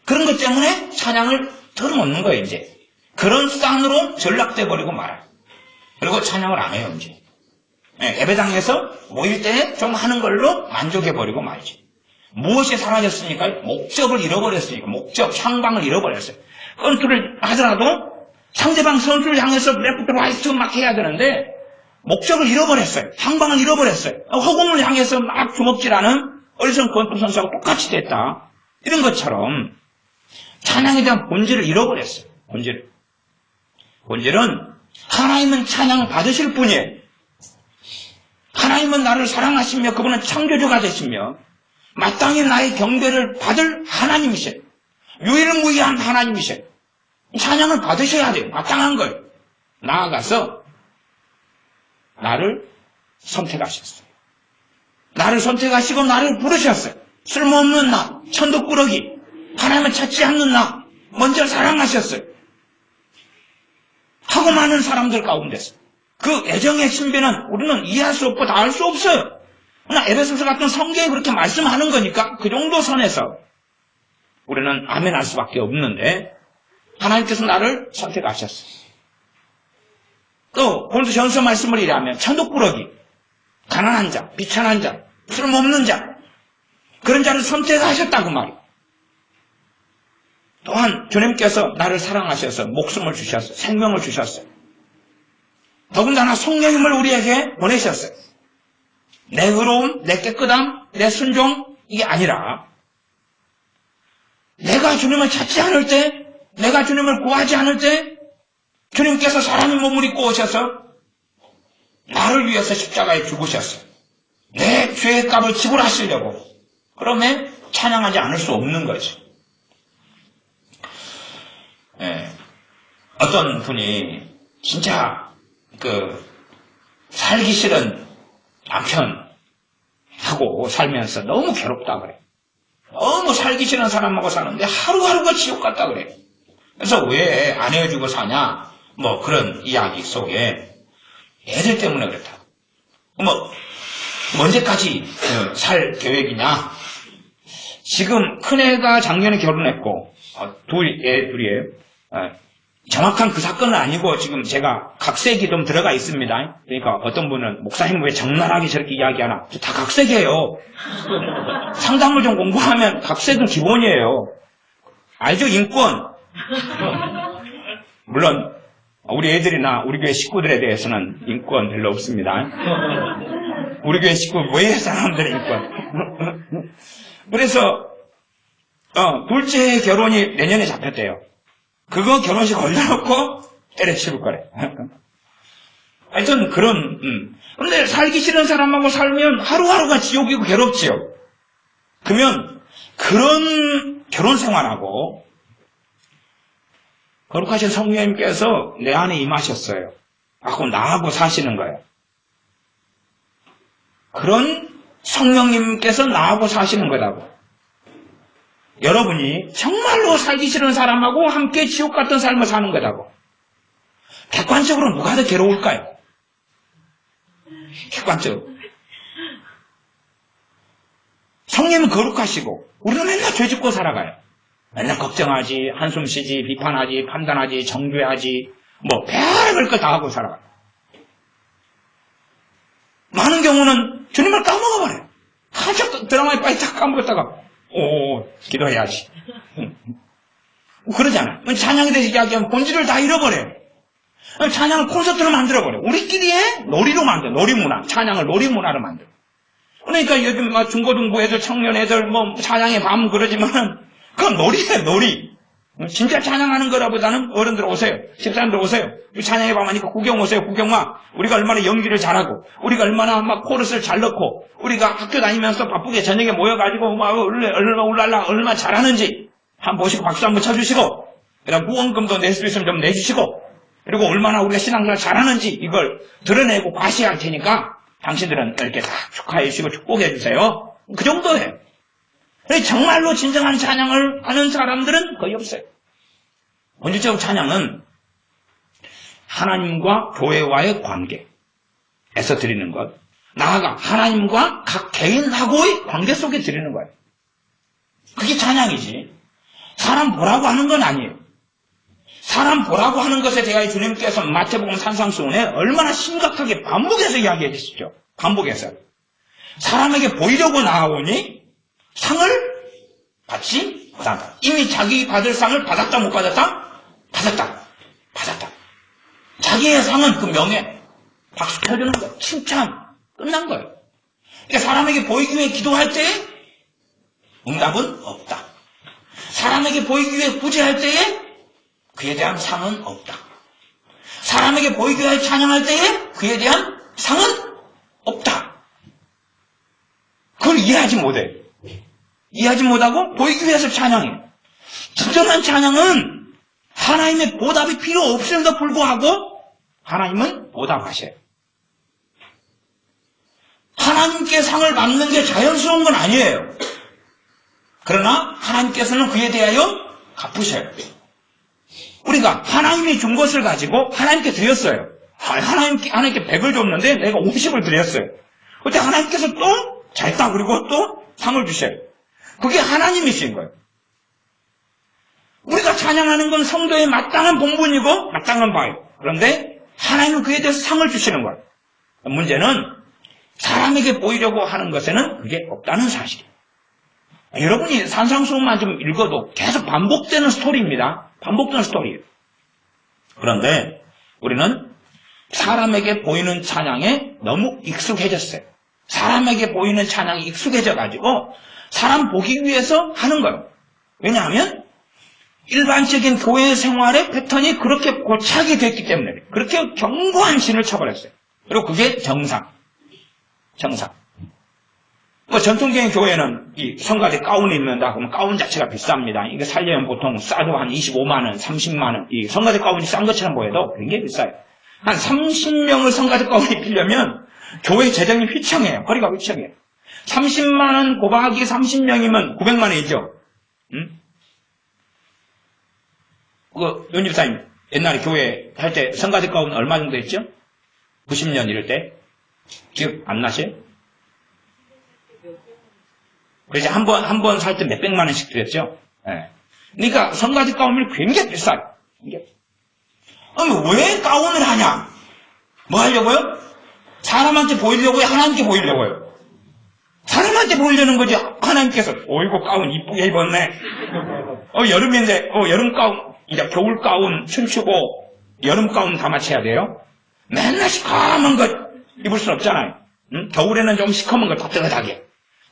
그런 것 때문에 찬양을 틀어놓는 거예요, 이제. 그런 수단으로 전락돼 버리고 말아요. 그리고 찬양을 안 해요, 이제. 예배당에서 모일 때 좀 하는 걸로 만족해버리고 말지. 무엇이 사라졌습니까? 목적을 잃어버렸으니까. 목적, 향방을 잃어버렸어요. 권투를 하더라도 상대방 선수를 향해서 레프트 라이트 막 해야 되는데 목적을 잃어버렸어요. 향방을 잃어버렸어요. 허공을 향해서 막 주먹질하는 어리석은 권투 선수하고 똑같이 됐다. 이런 것처럼 찬양에 대한 본질을 잃어버렸어요. 본질은 하나님은 찬양 받으실 분이에요. 하나님은 나를 사랑하시며 그분은 창조주가 되시며 마땅히 나의 경배를 받을 하나님이세요. 유일무이한 하나님이세요. 찬양을 받으셔야 돼요. 마땅한 거예요. 나아가서 나를 선택하셨어요. 나를 선택하시고 나를 부르셨어요. 쓸모없는 나, 천덕꾸러기, 하나님을 찾지 않는 나, 먼저 사랑하셨어요. 하고 많은 사람들 가운데서 그 애정의 신비는 우리는 이해할 수 없고 다 알 수 없어요. 그러나 에베소서 같은 성경이 그렇게 말씀하는 거니까 그 정도 선에서 우리는 아멘할 수밖에 없는데 하나님께서 나를 선택하셨어요. 또 오늘도 전서 말씀을 이해하면 천덕꾸러기, 가난한 자, 비천한 자, 쓸모없는 자, 그런 자를 선택하셨다고 말이에요. 또한 주님께서 나를 사랑하셔서 목숨을 주셨어요. 생명을 주셨어요. 더군다나 성령님을 우리에게 보내셨어요. 내 의로움, 내 깨끗함, 내 순종 이게 아니라 내가 주님을 찾지 않을 때, 내가 주님을 구하지 않을 때 주님께서 사람의 몸을 입고 오셔서 나를 위해서 십자가에 죽으셨어요. 내 죄의 값을 지불하시려고. 그러면 찬양하지 않을 수 없는 거죠. 어떤 분이 진짜 살기 싫은 남편하고 살면서 너무 괴롭다 그래. 너무 살기 싫은 사람하고 사는데 하루하루가 지옥 같다 그래. 그래서 왜 안 헤어지고 사냐? 뭐 그런 이야기 속에 애들 때문에 그렇다. 언제까지 살 계획이냐? 지금 큰애가 작년에 결혼했고 둘이에요. 정확한 그 사건은 아니고 지금 제가 각색이 좀 들어가 있습니다. 그러니까 어떤 분은 목사님 왜 적나라하게 저렇게 이야기하나? 다 각색이에요. 상담을 좀 공부하면 각색은 기본이에요. 알죠? 인권. 물론 우리 애들이나 우리 교회 식구들에 대해서는 인권 별로 없습니다. 우리 교회 식구 왜 사람들의 인권. 그래서 둘째 결혼이 내년에 잡혔대요. 그거 결혼식 걸려놓고 때려치울 거래. 하여튼 그런데 살기 싫은 사람하고 살면 하루하루가 지옥이고 괴롭지요. 그러면 그런 결혼 생활하고 거룩하신 성령님께서 내 안에 임하셨어요. 그럼 나하고 사시는 거예요. 그런 성령님께서 나하고 사시는 거라고. 여러분이 정말로 살기 싫은 사람하고 함께 지옥 같은 삶을 사는 거라고. 객관적으로 누가 더 괴로울까요? 객관적으로. 성령님은 거룩하시고 우리는 맨날 죄짓고 살아가요. 맨날 걱정하지, 한숨 쉬지, 비판하지, 판단하지, 정죄하지, 별걸 거 다 하고 살아가요. 많은 경우는 주님을 까먹어버려요. 한참 드라마에 빠이 딱 까먹었다가 기도해야지. 그러잖아. 찬양에 대해서 이야기하면 본질을 다 잃어버려요. 찬양을 콘서트로 만들어버려요. 우리끼리의 놀이로 만들어요. 놀이문화. 찬양을 놀이문화로 만들어요. 그러니까 요즘 중고등부 애들, 청년 애들, 찬양의 밤 그러지만 그건 놀이예요, 놀이. 진짜 찬양하는 거라보다는 어른들 오세요. 집사님들 오세요. 찬양의 밤 하니까 구경 오세요, 구경와. 우리가 얼마나 연기를 잘하고, 우리가 얼마나 코러스를 잘 넣고, 우리가 학교 다니면서 바쁘게 저녁에 모여가지고, 얼마나 잘하는지, 한번 보시고 박수 한번 쳐주시고, 그다음 후원금도 낼 수 있으면 좀 내주시고, 그리고 얼마나 우리가 신앙생활 잘하는지, 이걸 드러내고 과시할 테니까, 당신들은 이렇게 다 축하해 주시고 축복해 주세요. 그 정도예요. 정말로 진정한 찬양을 하는 사람들은 거의 없어요. 본질적으로 찬양은 하나님과 교회와의 관계에서 드리는 것, 나아가 하나님과 각 개인하고의 관계 속에 드리는 거예요. 그게 찬양이지. 사람 보라고 하는 건 아니에요. 사람 보라고 하는 것에 대하여 주님께서 마태복음 산상수훈에 얼마나 심각하게 반복해서 이야기해 주시죠. 반복해서. 사람에게 보이려고 나아오니 상을 받지 못한다. 이미 자기 받을 상을 받았다 못 받았다? 받았다. 받았다. 자기의 상은 그 명예, 박수 쳐주는 거예요. 칭찬. 끝난 거예요. 그러니까 사람에게 보이기 위해 기도할 때에 응답은 없다. 사람에게 보이기 위해 구제할 때에 그에 대한 상은 없다. 사람에게 보이기 위해 찬양할 때에 그에 대한 상은 없다. 그걸 이해하지 못해. 이해하지 못하고 보이기 위해서 찬양해. 진정한 찬양은 하나님의 보답이 필요 없음에도 불구하고 하나님은 보답하셔요. 하나님께 상을 받는 게 자연스러운 건 아니에요. 그러나 하나님께서는 그에 대하여 갚으셔요. 우리가 하나님이 준 것을 가지고 하나님께 드렸어요. 하나님께 100을 줬는데 내가 50을 드렸어요. 그때 하나님께서 또 잘했다 그리고 또 상을 주셔요. 그게 하나님이신 거예요. 우리가 찬양하는 건 성도의 마땅한 본분이고 마땅한 바예요. 그런데 하나님은 그에 대해서 상을 주시는 거예요. 문제는 사람에게 보이려고 하는 것에는 그게 없다는 사실이에요. 여러분이 산상수훈만 좀 읽어도 계속 반복되는 스토리입니다. 반복되는 스토리예요. 그런데 우리는 사람에게 보이는 찬양에 너무 익숙해졌어요. 사람에게 보이는 찬양이 익숙해져가지고 사람 보기 위해서 하는 거예요. 왜냐하면 일반적인 교회 생활의 패턴이 그렇게 고착이 됐기 때문에 그렇게 견고한 신을 쳐버렸어요. 그리고 그게 정상. 전통적인 교회는 이 성가대 가운이 입는다 그러면 가운 자체가 비쌉니다. 이거 살려면 보통 싸도 한 25만원, 30만원. 이 성가대 가운이 싼 것처럼 보여도 굉장히 비싸요. 한 30명을 성가대 가운 입히려면 교회 재정이 휘청해요. 허리가 휘청해요. 30만원 곱하기 30명이면 900만원이죠. 윤 집사님, 옛날에 교회 할 때 성가대 가운 얼마 정도 했죠? 90년 이럴 때? 기억 안 나세요? 그래서 한 번 살 때 몇백만 원씩 드렸죠? 네. 그러니까 성가대 가운이 굉장히 비싸요. 아니, 왜 가운을 하냐? 뭐 하려고요? 사람한테 보이려고요? 하나님께 보이려고요? 사람한테 보이려는 거지. 하나님께서, 이거 가운 이쁘게 입었네. 여름인데, 여름 가운, 이제 겨울 가운 춤추고, 여름 가운 다 맞춰야 돼요? 맨날 시커먼 거 입을 순 없잖아요. 응? 겨울에는 좀 시커먼 거 따뜻하게.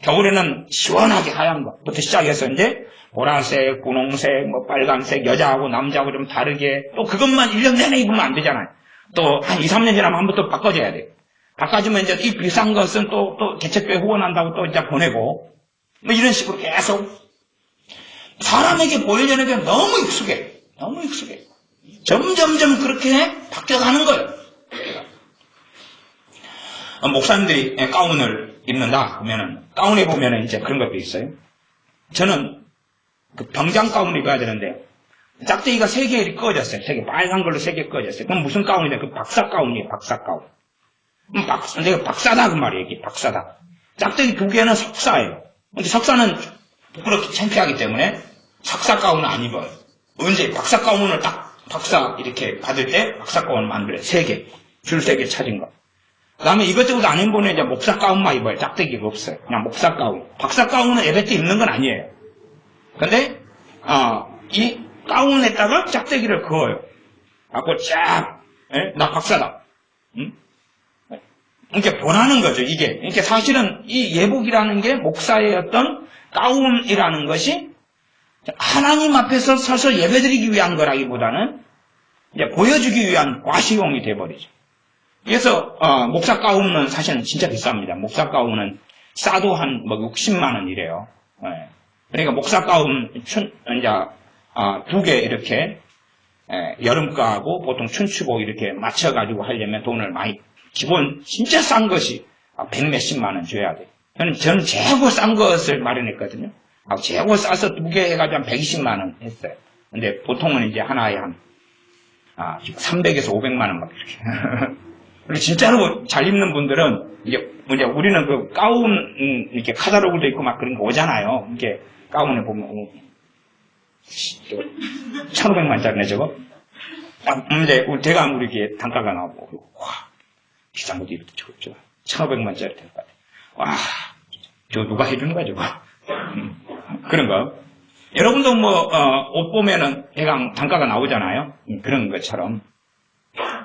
겨울에는 시원하게 하얀 것부터 시작해서 이제 보라색, 분홍색, 빨간색, 여자하고 남자하고 좀 다르게 또 그것만 1년 내내 입으면 안 되잖아요. 또 한 2, 3년 지나면 한 번 또 바꿔줘야 돼요. 바꿔주면 이제 이 비싼 것은 또 개척교회 후원한다고 또 이제 보내고 이런 식으로 계속 사람에게 보이려는 게 너무 익숙해. 너무 익숙해. 점점점 그렇게 바뀌어가는 거예요. 목사님들이 가운을 입는다 그러면은 가운에 보면은 이제 그런 것도 있어요. 저는 그 병장 가운을 입어야 되는데 짝대기가 3개 이렇게 꺼졌어요. 3개 빨간 걸로 3개 꺼졌어요. 그럼 무슨 가운이냐? 그 박사 가운이에요. 박사 가운. 내가 박사다 그 말이에요. 이게 박사다. 짝대기 2개는 석사예요. 근데 석사는 부끄럽게 창피하기 때문에 석사 가운은 안 입어요. 언제 박사 가운을 딱 박사 이렇게 받을 때 박사 가운을 만들어요. 3개 줄 3개 찾은 거. 그 다음에 이것저것 안 입고는 이제 목사 가운만 입어요. 짝대기가 없어요. 그냥 목사 가운. 박사 가운은 예배 때 입는 건 아니에요. 근데, 이 가운에다가 짝대기를 그어요. 갖고 쫙, 나 박사다. 응? 이렇게 보라는 거죠, 이게. 그러니까 사실은 이 예복이라는 게 목사의 어떤 가운이라는 것이 하나님 앞에서 서서 예배드리기 위한 거라기보다는 이제 보여주기 위한 과시용이 돼버리죠. 그래서 목사 가운은 사실은 진짜 비쌉니다. 목사 가운은 싸도 한 60만 원이래요. 그러니까 목사 가운 이제 2개 이렇게 여름가하고 보통 춘추복 이렇게 맞춰가지고 하려면 돈을 많이 기본 진짜 싼 것이 100몇십만 원 줘야 돼요. 저는 최고 싼 것을 마련했거든요. 최고 싸서 2개 해가지고 한 120만 원 했어요. 근데 보통은 이제 하나에 한 300에서 500만 원 막 이렇게. 그리고 진짜로 잘 입는 분들은 이제 우리는 그 가운 이렇게 카탈로그도 있고 막 그런 거 오잖아요. 이렇게 가운에 보면 1,500만짜리네 저거. 근데 대강 우리 게 단가가 나오고, 와, 비싼 것도 이렇게 좋죠. 1,500만짜리 될 것 같아. 와, 저 누가 해주는 거야, 저거. 그런 거. 여러분도 옷 보면은 대강 단가가 나오잖아요. 그런 것처럼.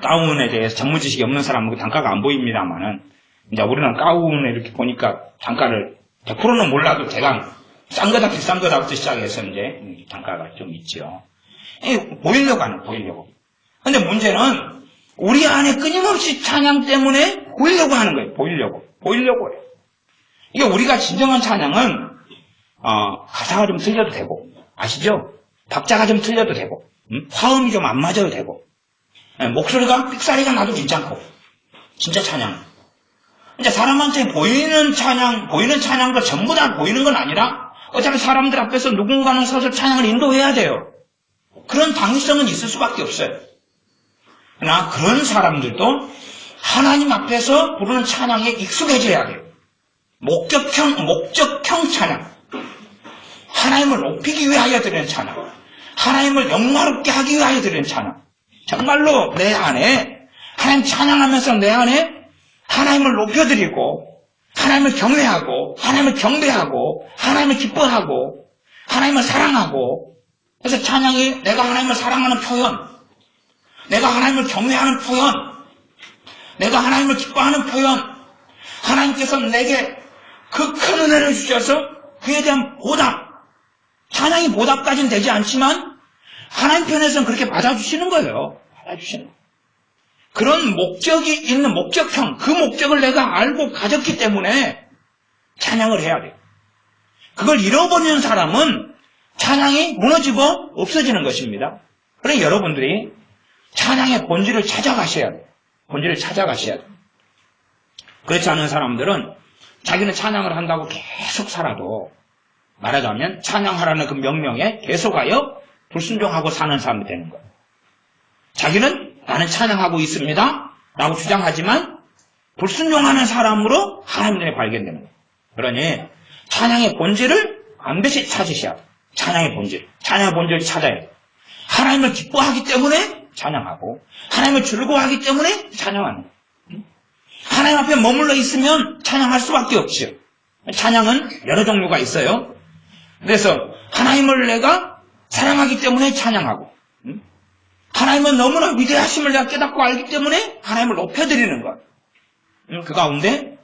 가운에 대해서 전문 지식이 없는 사람은 단가가 안 보입니다만은, 이제 우리는 가운을 이렇게 보니까 단가를 100%는 몰라도 대강 싼 거다 비싼 거다부터 시작해서 이제 단가가 좀 있죠. 보이려고 하는, 보이려고. 근데 문제는 우리 안에 끊임없이 찬양 때문에 보이려고 하는 거예요. 보이려고 해요. 이게 우리가 진정한 찬양은 가사가 좀 틀려도 되고, 아시죠? 박자가 좀 틀려도 되고, 화음이 좀 안 맞아도 되고, 목소리가 삑사리가 나도 괜찮고, 진짜 찬양. 이제 사람한테 보이는 찬양도 전부 다 보이는 건 아니라, 어차피 사람들 앞에서 누군가는 서서 찬양을 인도해야 돼요. 그런 당위성은 있을 수밖에 없어요. 그러나 그런 사람들도 하나님 앞에서 부르는 찬양에 익숙해져야 돼요. 목적형 찬양. 하나님을 높이기 위하여 드리는 찬양. 하나님을 영화롭게 하기 위하여 드리는 찬양. 정말로 내 안에, 하나님 찬양하면서 내 안에 하나님을 높여드리고, 하나님을 경외하고, 하나님을 경배하고, 하나님을 기뻐하고, 하나님을 사랑하고, 그래서 찬양이 내가 하나님을 사랑하는 표현, 내가 하나님을 경외하는 표현, 내가 하나님을 기뻐하는 표현, 하나님께서 내게 그 큰 은혜를 주셔서 그에 대한 보답, 찬양이 보답까지는 되지 않지만 하나님 편에서는 그렇게 받아주시는 거예요. 받아주시는 거예요. 그런 목적이 있는 목적형, 그 목적을 내가 알고 가졌기 때문에 찬양을 해야 돼요. 그걸 잃어버리는 사람은 찬양이 무너지고 없어지는 것입니다. 그러니 여러분들이 찬양의 본질을 찾아가셔야 돼요. 본질을 찾아가셔야 돼요. 그렇지 않은 사람들은 자기는 찬양을 한다고 계속 살아도 말하자면 찬양하라는 그 명령에 계속하여 불순종하고 사는 사람이 되는 거예요. 자기는 나는 찬양하고 있습니다 라고 주장하지만 불순종하는 사람으로 하나님 눈에 발견되는 거예요. 그러니 찬양의 본질을 반드시 찾으셔야 돼요. 찬양의 본질을 찾아야 돼요. 하나님을 기뻐하기 때문에 찬양하고 하나님을 즐거워하기 때문에 찬양하는 거예요. 하나님 앞에 머물러 있으면 찬양할 수밖에 없죠. 찬양은 여러 종류가 있어요. 그래서 하나님을 내가 사랑하기 때문에 찬양하고, 하나님은 너무나 위대하심을 내가 깨닫고 알기 때문에 하나님을 높여드리는 것. 그 가운데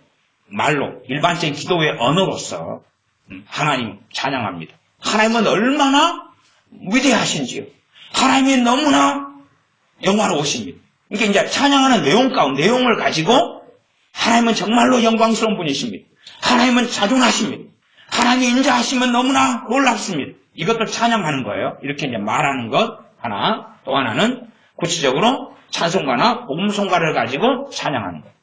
말로 일반적인 기도의 언어로서 하나님 찬양합니다. 하나님은 얼마나 위대하신지요. 하나님이 너무나 영화로우십니다. 이게 이제 찬양하는 내용을 가지고 하나님은 정말로 영광스러운 분이십니다. 하나님은 자존하십니다. 하나님이 인자하시면 너무나 놀랍습니다. 이것도 찬양하는 거예요. 이렇게 이제 말하는 것 하나, 또 하나는 구체적으로 찬송가나 복음송가를 가지고 찬양하는 거예요.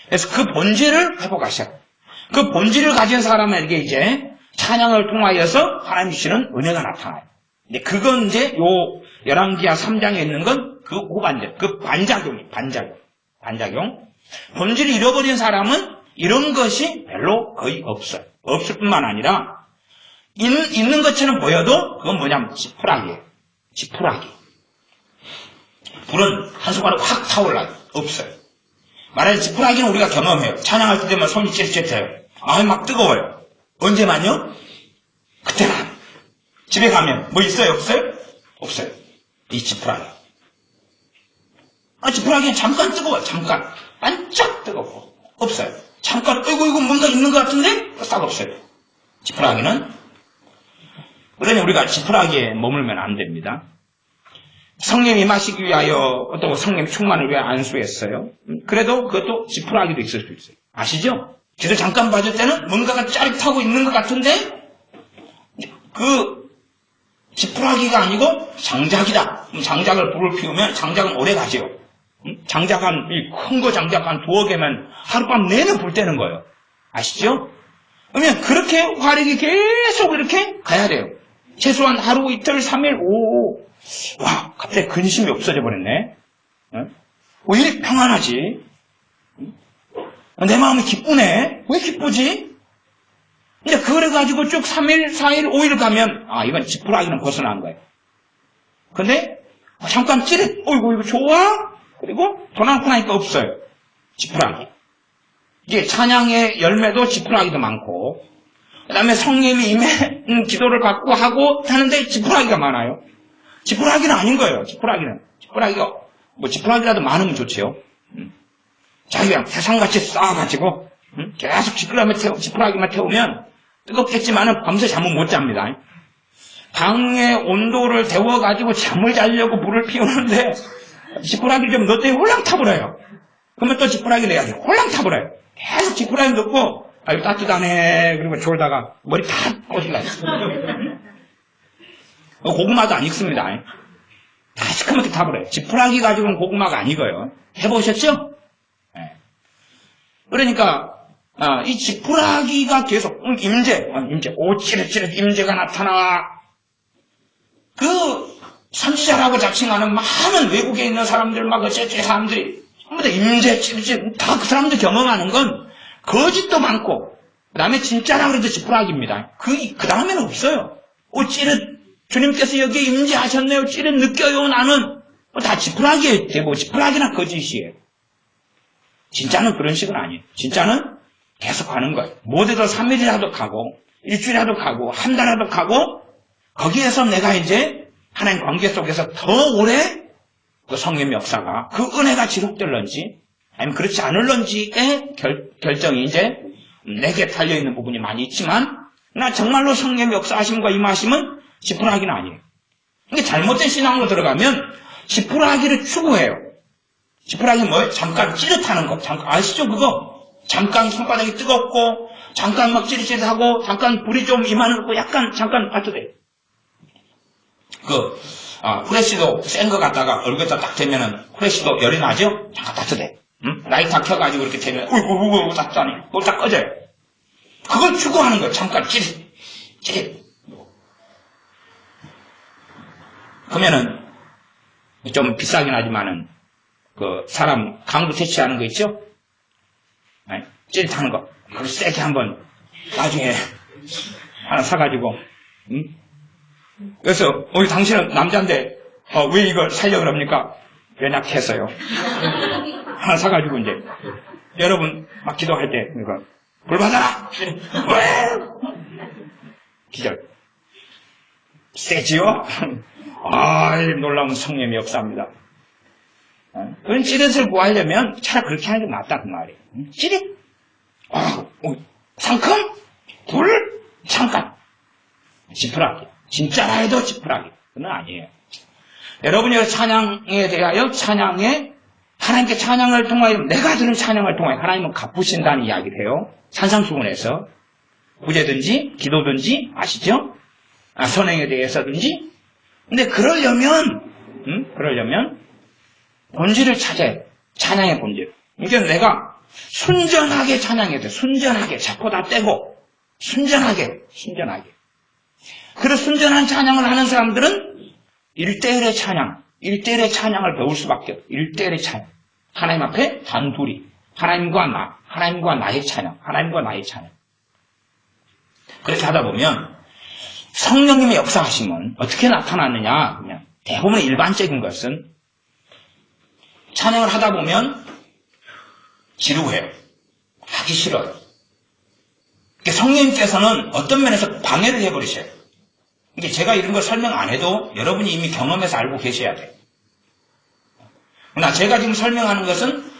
그래서 그 본질을 회복하셔야 돼요. 그 본질을 가진 사람에게 이제 찬양을 통하여서 하나님 주시는 은혜가 나타나요. 근데 그건 이제 요 열왕기하 3장에 있는 건 그 후반절, 그 반작용. 본질을 잃어버린 사람은 이런 것이 별로 거의 없어요. 없을 뿐만 아니라 있는 것처럼 보여도 그건 뭐냐면 지푸라기예요. 지푸라기. 불은 한순간에 확 타올라요. 없어요. 말하자면 지푸라기는 우리가 경험해요. 찬양할 때 되면 손이 찌릿찌릿해요. 막 뜨거워요. 언제만요? 그때만. 집에 가면 뭐 있어요? 없어요? 없어요. 이 지푸라기. 지푸라기는 잠깐 뜨거워요. 잠깐. 반짝 뜨겁고. 없어요. 잠깐, 이거 뭔가 있는 것 같은데? 싹 없어요. 지푸라기는. 그러니 우리가 지푸라기에 머물면 안 됩니다. 성령이 임하시기 위하여 어떤 성령 충만을 위해 안수했어요. 그래도 그것도 지푸라기도 있을 수 있어요. 아시죠? 그래서 잠깐 봐줄 때는 뭔가가 짜릿하고 있는 것 같은데 그 지푸라기가 아니고 장작이다. 장작을 불을 피우면 장작은 오래 가죠. 장작 큰 거 장작 한 2억 개면 하룻밤 내내 불 때는 거예요. 아시죠? 그러면 그렇게 화력이 계속 이렇게 가야 돼요. 최소한 하루, 이틀, 3일, 와, 갑자기 근심이 없어져 버렸네. 왜 이렇게 평안하지? 내 마음이 기쁘네? 왜 기쁘지? 근데 그래가지고 쭉 3일, 4일, 5일 가면, 이건 지푸라기는 벗어난 거예요. 근데 잠깐 찌릿, 이거 좋아? 그리고 돈 않고 나니까 없어요. 지푸라기. 이게 찬양의 열매도 지푸라기도 많고, 그 다음에 성령이 임하는 기도를 받고 하고 하는데 지푸라기가 많아요. 지푸라기는 아닌 거예요. 지푸라기가, 지푸라기라도 많으면 좋지요. 자기가 태산같이 쌓아가지고, 계속 지푸라기만 태우면 뜨겁겠지만은 밤새 잠은 못 잡니다. 방의 온도를 데워가지고 잠을 자려고 불을 피우는데, 지푸라기 좀 넣었더니 홀랑 타버려요. 그러면 또 지푸라기 내야지. 홀랑 타버려요. 계속 지푸라기 넣고, 이거 따뜻하네. 그리고 졸다가 머리 다 꼬실라요. 고구마도 안 익습니다. 다 시커멓게 타버려요. 지푸라기 가지고는 고구마가 안 익어요. 해보셨죠? 네. 그러니까 이 지푸라기가 계속 임재, 오찌릿찌릿 임재가 나타나. 그 선지자라고 자칭하는 많은 외국에 있는 사람들, 막 어쩌저쩌 사람들이 전부 다 임재, 찌릿찌릿 다 그 사람들 경험하는 건 거짓도 많고, 그 다음에 진짜라 그래도 지푸라기입니다. 그 다음에는 없어요. 찌릿, 주님께서 여기에 임재하셨네요. 찌릿 느껴요. 나는 다 지푸라기예요. 되고 지푸라기나 거짓이에요. 진짜는 그런 식은 아니에요. 진짜는 계속 가는 거예요. 못해도 3일이라도 가고, 일주일이라도 가고, 한 달이라도 가고, 거기에서 내가 이제 하나님 관계 속에서 더 오래 그 성령의 역사가, 그 은혜가 지속될런지, 아니면 그렇지 않을런지의 결정이 이제 내게 달려있는 부분이 많이 있지만, 나 정말로 성령의 역사하심과 임하심은 지푸라기는 아니에요. 이게 잘못된 신앙으로 들어가면 지푸라기를 추구해요. 지푸라기 뭐예요? 잠깐 찌릿하는 거. 아시죠 그거? 잠깐 손바닥이 뜨겁고, 잠깐 막 찌릿찌릿하고, 잠깐 불이 좀 임하는 거, 약간 잠깐 따뜻해. 후레쉬도 센 거 갖다가 얼굴에다 딱 대면은 후레쉬도 열이 나죠? 잠깐 따뜻해. 라이터 켜가지고 이렇게 되면, 어이구, 따뜻하네. 그걸 딱 꺼져요. 그걸 추구하는 거예요. 잠깐 찌릿. 그러면은, 좀 비싸긴 하지만은, 사람 강도 퇴치하는 거 있죠? 네? 찌릿하는 거. 그걸 세게 한번, 나중에, 하나 사가지고, 그래서, 당신은 남자인데, 왜 이걸 살려고 그럽니까? 연약해서요. 하나 사가지고 이제 여러분 막 기도할 때 그러니까 불 받아라. 기절. 세지요? 놀라운 성령의 역사입니다. 그런 찌릿을 구하려면 차라리 그렇게 하는 게 낫다 그 말이에요. 찌릿? 상큼? 불? 잠깐. 지푸라기. 진짜라 해도 지푸라기. 그건 아니에요. 여러분이 찬양에 대하여 하나님께 찬양을 통하여 내가 드는 찬양을 통하여 하나님은 갚으신다는 이야기를 해요. 산상수훈에서 구제든지 기도든지 아시죠? 선행에 대해서든지. 근데 그러려면 본질을 찾아야 돼. 찬양의 본질. 그러니까 내가 순전하게 찬양해야 돼. 순전하게 자꾸 다 떼고 순전하게. 그런 순전한 찬양을 하는 사람들은 1대1의 찬양을 배울 수밖에 없어요. 1대1의 찬양. 하나님 앞에 단둘이. 하나님과 나의 찬양. 그렇게 하다 보면 성령님의 역사하심은 어떻게 나타나느냐. 그냥 대부분의 일반적인 것은 찬양을 하다 보면 지루해요. 하기 싫어요. 성령님께서는 어떤 면에서 방해를 해버리셔요. 이게 제가 이런 걸 설명 안 해도 여러분이 이미 경험해서 알고 계셔야 돼요. 그러나 제가 지금 설명하는 것은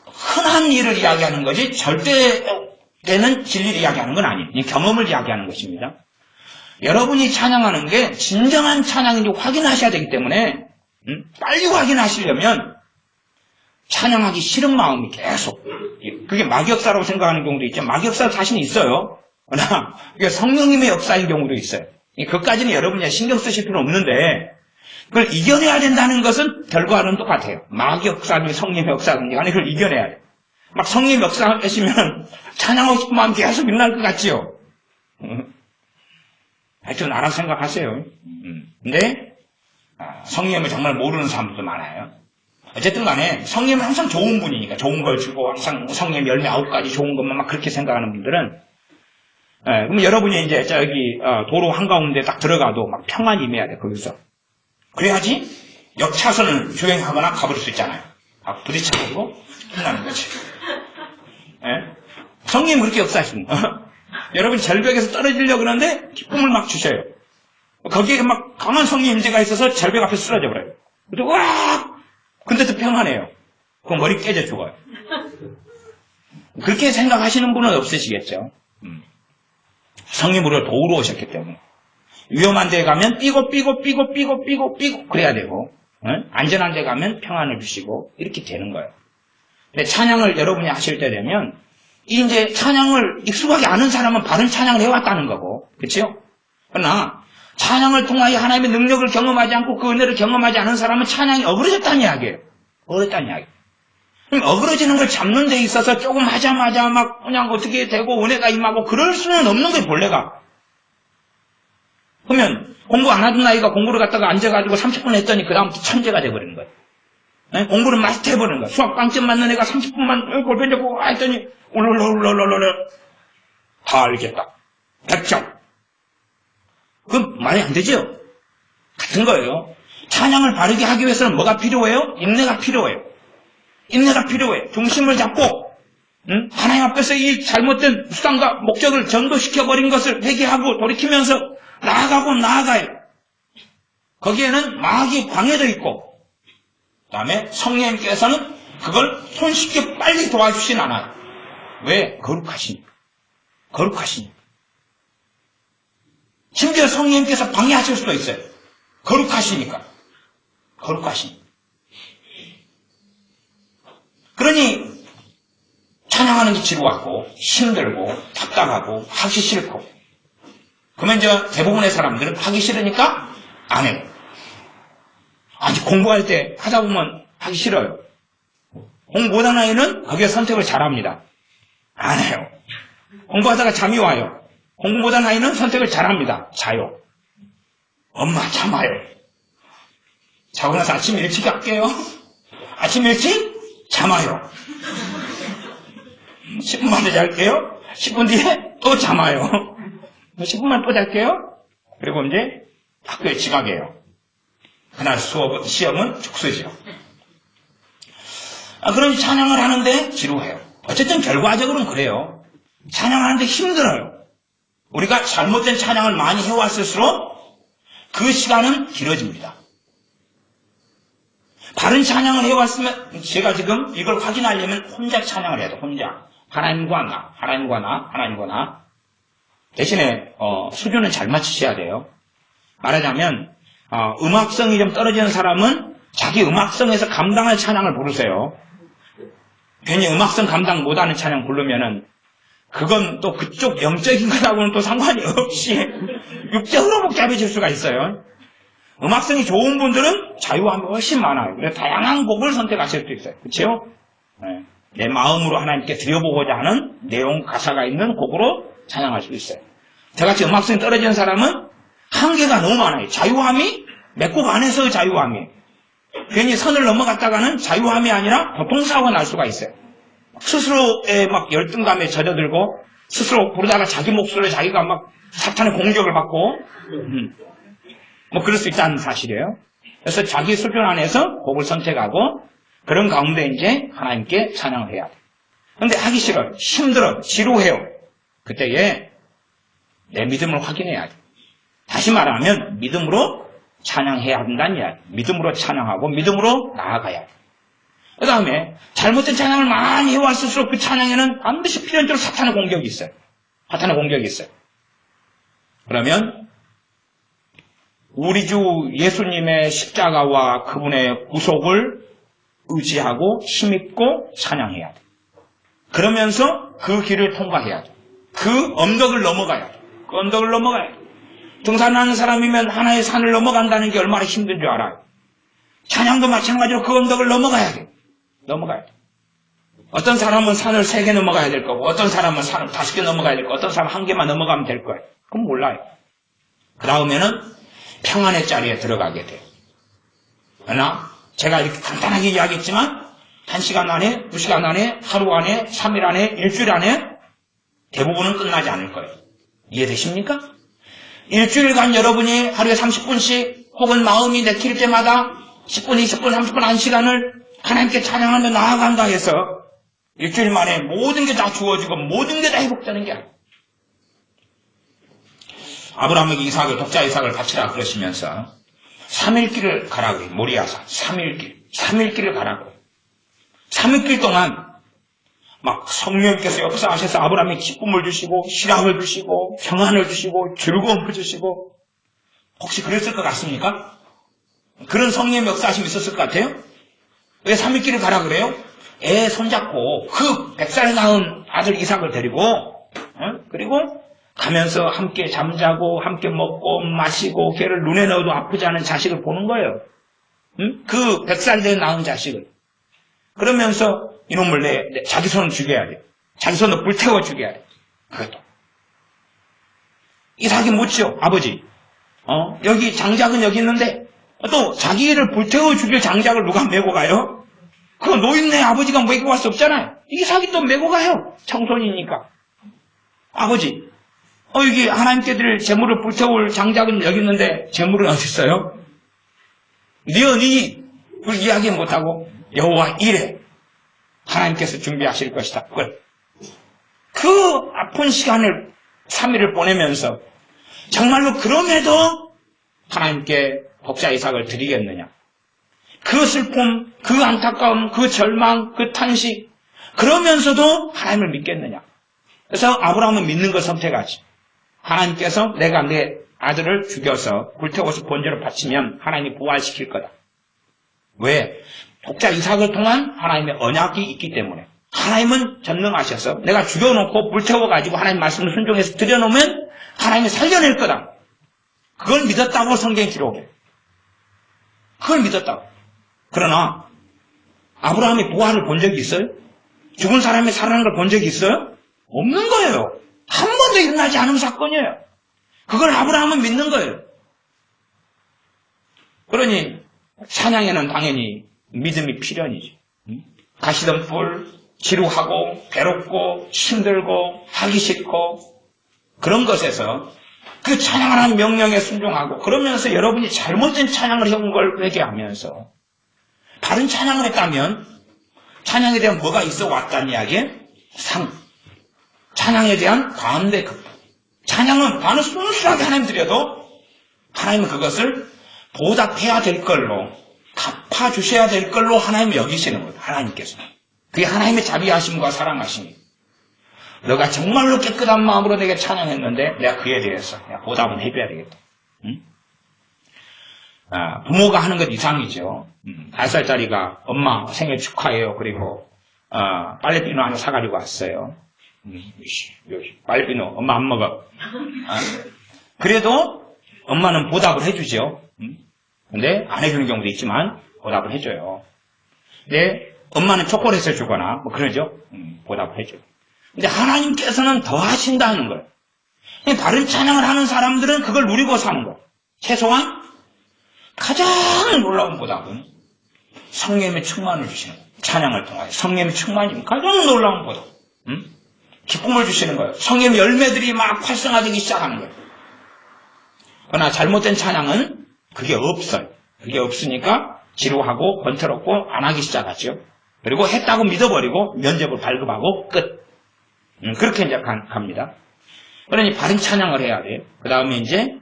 흔한 일을 이야기하는 거지 절대 되는 진리를 이야기하는 건 아니에요. 이 경험을 이야기하는 것입니다. 여러분이 찬양하는 게 진정한 찬양인지 확인하셔야 되기 때문에 빨리 확인하시려면 찬양하기 싫은 마음이 계속, 그게 마귀역사라고 생각하는 경우도 있죠. 마귀역사 자신이 있어요. 그러나 이게 성령님의 역사인 경우도 있어요. 그것까지는 여러분이 신경 쓰실 필요는 없는데 그걸 이겨내야 된다는 것은 결과는 똑같아요. 마귀역사든지 성령의 역사든지 간에 그걸 이겨내야 돼요. 막 성령의 역사하시면 찬양하고 싶은 마음이 계속 일어날 것 같지요. 하여튼 알아서 생각하세요. 근데 성령을 정말 모르는 사람들도 많아요. 어쨌든 간에 성령은 항상 좋은 분이니까 좋은 걸 주고 항상 성령 열매 9가지 좋은 것만 막 그렇게 생각하는 분들은 그럼 여러분이 이제 도로 한가운데 딱 들어가도 막 평안히 임해야 돼, 거기서. 그래야지 역차선을 주행하거나 가버릴 수 있잖아요. 부딪혀가지고 끝나는 거지. 예? 성령님 그렇게 역사하십니다. 여러분 절벽에서 떨어지려고 그러는데 기쁨을 막 주셔요. 거기에 막 강한 성령 임재가 있어서 절벽 앞에 쓰러져 버려요. 그래서 와! 근데도 평안해요. 그 머리 깨져 죽어요. 그렇게 생각하시는 분은 없으시겠죠. 성령으로 도우러 오셨기 때문에. 위험한 데 가면 삐고 그래야 되고, 안전한 데 가면 평안을 주시고 이렇게 되는 거예요. 근데 찬양을 여러분이 하실 때 되면 이제 찬양을 익숙하게 아는 사람은 바른 찬양을 해왔다는 거고, 그렇죠? 그러나 찬양을 통하여 하나님의 능력을 경험하지 않고 그 은혜를 경험하지 않은 사람은 찬양이 어그러졌다는 이야기예요. 어그러졌다는 이야기. 그럼 어그러지는 걸 잡는 데 있어서 조금 하자마자 막 그냥 어떻게 되고 은혜가 임하고 그럴 수는 없는 거예요, 본래가. 그러면 공부 안 하던 아이가 공부를 갖다가 앉아가지고 30분 했더니 그 다음부터 천재가 돼버리는 거예요. 네? 공부를 마스터해버리는 거예요. 수학 빵점 맞는 애가 30분만 골반 잡고 했더니 울렁울렁울렁울렁 다 알겠다. 100점. 그건 말이 안 되죠? 같은 거예요. 찬양을 바르게 하기 위해서는 뭐가 필요해요? 인내가 필요해요. 인내가 필요해. 중심을 잡고 하나님 앞에서 이 잘못된 수단과 목적을 전도시켜버린 것을 회개하고 돌이키면서 나아가요. 거기에는 마귀의 방해도 있고 그 다음에 성령님께서는 그걸 손쉽게 빨리 도와주진 않아요. 왜? 거룩하시니까. 심지어 성령님께서 방해하실 수도 있어요. 거룩하시니까. 그러니 찬양하는 게 지루하고 힘들고 답답하고 하기 싫고 그러면 이제 대부분의 사람들은 하기 싫으니까 안 해요. 아직 공부할 때 하다 보면 하기 싫어요. 공부 못하는 아이는 거기에 선택을 잘합니다. 안 해요. 공부하다가 잠이 와요. 공부 못하는 아이는 선택을 잘합니다. 자요. 엄마 참아요. 자고 나서 아침 일찍 할게요. 아침 일찍 잠아요. 10분만 더 잘게요. 10분 뒤에 또 잠아요. 10분만 또 잘게요. 그리고 이제 학교에 지각해요. 그날 시험은 족수지요. 그럼 찬양을 하는데 지루해요. 어쨌든 결과적으로는 그래요. 찬양하는데 힘들어요. 우리가 잘못된 찬양을 많이 해왔을수록 그 시간은 길어집니다. 바른 찬양을 해왔으면 제가 지금 이걸 확인하려면 혼자 찬양을 해야 돼. 혼자. 하나님과 나. 대신에 수준은 잘 맞추셔야 돼요. 말하자면 음악성이 좀 떨어지는 사람은 자기 음악성에서 감당할 찬양을 부르세요. 괜히 음악성 감당 못하는 찬양 부르면은 그건 또 그쪽 영적인 거하고는 또 상관이 없이 육적으로 복잡해질 수가 있어요. 음악성이 좋은 분들은 자유함이 훨씬 많아요. 그래서 다양한 곡을 선택하실 수 있어요. 그렇죠? 네. 내 마음으로 하나님께 드려보고자 하는 내용, 가사가 있는 곡으로 찬양할 수 있어요. 저같이 음악성이 떨어지는 사람은 한계가 너무 많아요. 자유함이 몇 곡 안에서의 자유함이에요. 괜히 선을 넘어갔다가는 자유함이 아니라 교통사고가 날 수가 있어요. 스스로의 막 열등감에 젖어들고 스스로 부르다가 자기 목소리를 자기가 막 사탄의 공격을 받고 뭐 그럴 수 있다는 사실이에요. 그래서 자기 수준 안에서 곡을 선택하고 그런 가운데 이제 하나님께 찬양을 해야 돼요. 그런데 하기 싫어요. 힘들어요. 지루해요. 그때에 내 믿음을 확인해야 돼요. 다시 말하면 믿음으로 찬양해야 한다는 이야기. 믿음으로 찬양하고 믿음으로 나아가야 돼요. 그 다음에 잘못된 찬양을 많이 해왔을수록 그 찬양에는 반드시 필연적으로 사탄의 공격이 있어요. 그러면 우리 주 예수님의 십자가와 그분의 구속을 의지하고 힘입고 찬양해야 돼. 그러면서 그 길을 통과해야 돼. 그 언덕을 넘어가야 돼. 등산하는 사람이면 하나의 산을 넘어간다는 게 얼마나 힘든 줄 알아요. 찬양도 마찬가지로 그 언덕을 넘어가야 돼. 어떤 사람은 산을 3개 넘어가야 될 거고 어떤 사람은 산을 5개 넘어가야 될 거고 어떤 사람은 1개만 넘어가면 될 거예요. 그건 몰라요. 그 다음에는 평안의 자리에 들어가게 돼요. 그러나 제가 이렇게 간단하게 이야기했지만 1시간 안에, 2시간 안에, 하루 안에, 3일 안에, 일주일 안에 대부분은 끝나지 않을 거예요. 이해되십니까? 일주일간 여러분이 하루에 30분씩 혹은 마음이 내킬 때마다 10분, 20분, 30분, 1시간을 하나님께 찬양하며 나아간다 해서 일주일 만에 모든 게 다 주어지고 모든 게 다 회복되는 게 아니에요. 아브라함에게 독자 이삭을 바치라 그러시면서 3일길을 가라고 해요. 모리아산 3일길을 가라고 해요. 3일길 동안 막 성령께서 역사하셔서 아브라함에게 기쁨을 주시고 희락을 주시고 평안을 주시고 즐거움을 주시고 혹시 그랬을 것 같습니까? 그런 성령의 역사하심이 있었을 것 같아요? 왜 3일길을 가라 그래요? 애 손잡고 그 100살에 낳은 아들 이삭을 데리고 그리고 가면서 함께 잠자고 함께 먹고 마시고 걔를 눈에 넣어도 아프지 않은 자식을 보는 거예요. 그 100살 된 낳은 자식을. 그러면서 이놈을 자기 손을 죽여야 돼. 자기 손을 불태워 죽여야 돼. 그것도. 이삭이 묻죠. 아버지. 여기 장작은 여기 있는데 또 자기를 불태워 죽일 장작을 누가 메고 가요? 그거 노인네 아버지가 메고 갈 수 없잖아요. 이삭이 또 메고 가요. 청손이니까. 아버지. 여기 하나님께 드릴 재물을 불태울 장작은 여기 있는데 재물은 어디 있어요? 네 이야기 못하고 여호와 이래. 하나님께서 준비하실 것이다. 그 아픈 시간을 3일을 보내면서 정말로 그럼에도 하나님께 독자 이삭을 드리겠느냐. 그 슬픔, 그 안타까움, 그 절망, 그 탄식 그러면서도 하나님을 믿겠느냐. 그래서 아브라함은 믿는 걸 선택하지. 하나님께서 내가 내 아들을 죽여서 불태워서 번제로 바치면 하나님이 부활시킬 거다. 왜? 독자 이삭을 통한 하나님의 언약이 있기 때문에. 하나님은 전능하셔서 내가 죽여놓고 불태워가지고 하나님 말씀을 순종해서 드려놓으면 하나님이 살려낼 거다. 그걸 믿었다고 성경에 기록해. 그걸 믿었다고. 그러나 아브라함이 부활을 본 적이 있어요? 죽은 사람이 살아나는 걸 본 적이 있어요? 없는 거예요. 한 번도 일어나지 않은 사건이에요. 그걸 아브라함은 믿는 거예요. 그러니 찬양에는 당연히 믿음이 필연이지. 가시던 뿔, 지루하고 괴롭고 힘들고 하기 싫고 그런 것에서 그 찬양하는 명령에 순종하고 그러면서 여러분이 잘못된 찬양을 해온 걸 회개하면서 바른 찬양을 했다면 찬양에 대한 뭐가 있어 왔다는 이야기에 찬양에 대한 가운데 찬양은 나는 순수하게 하나님 드려도 하나님은 그것을 보답해야 될 걸로 갚아주셔야 될 걸로 하나님을 여기시는 거예요. 하나님께서. 그게 하나님의 자비하심과 사랑하심이에요. 너가 정말로 깨끗한 마음으로 내게 찬양했는데 내가 그에 대해서 내가 보답은 해줘야 되겠다. 응? 부모가 하는 것 이상이죠. 5살짜리가 엄마 생일 축하해요. 그리고 빨래비누 하나 사가지고 왔어요. 빨래비누 엄마 안 먹어. 그래도 엄마는 보답을 해주죠. 근데 안 해주는 경우도 있지만 보답을 해줘요. 근데 엄마는 초콜릿을 주거나 뭐 그러죠. 보답을 해줘요. 근데 하나님께서는 더 하신다는 거예요. 바른 찬양을 하는 사람들은 그걸 누리고 사는 거예요. 최소한 가장 놀라운 보답은 성령의 충만을 주시는 거예요. 찬양을 통하여 성령의 충만이 가장 놀라운 보답. 기쁨을 주시는 거예요. 성령의 열매들이 막 활성화되기 시작하는 거예요. 그러나 잘못된 찬양은 그게 없어요. 그게 없으니까 지루하고 번거롭고 안 하기 시작하죠. 그리고 했다고 믿어버리고 면접을 발급하고 끝. 그렇게 이제 갑니다. 그러니 바른 찬양을 해야 돼요. 그 다음에 이제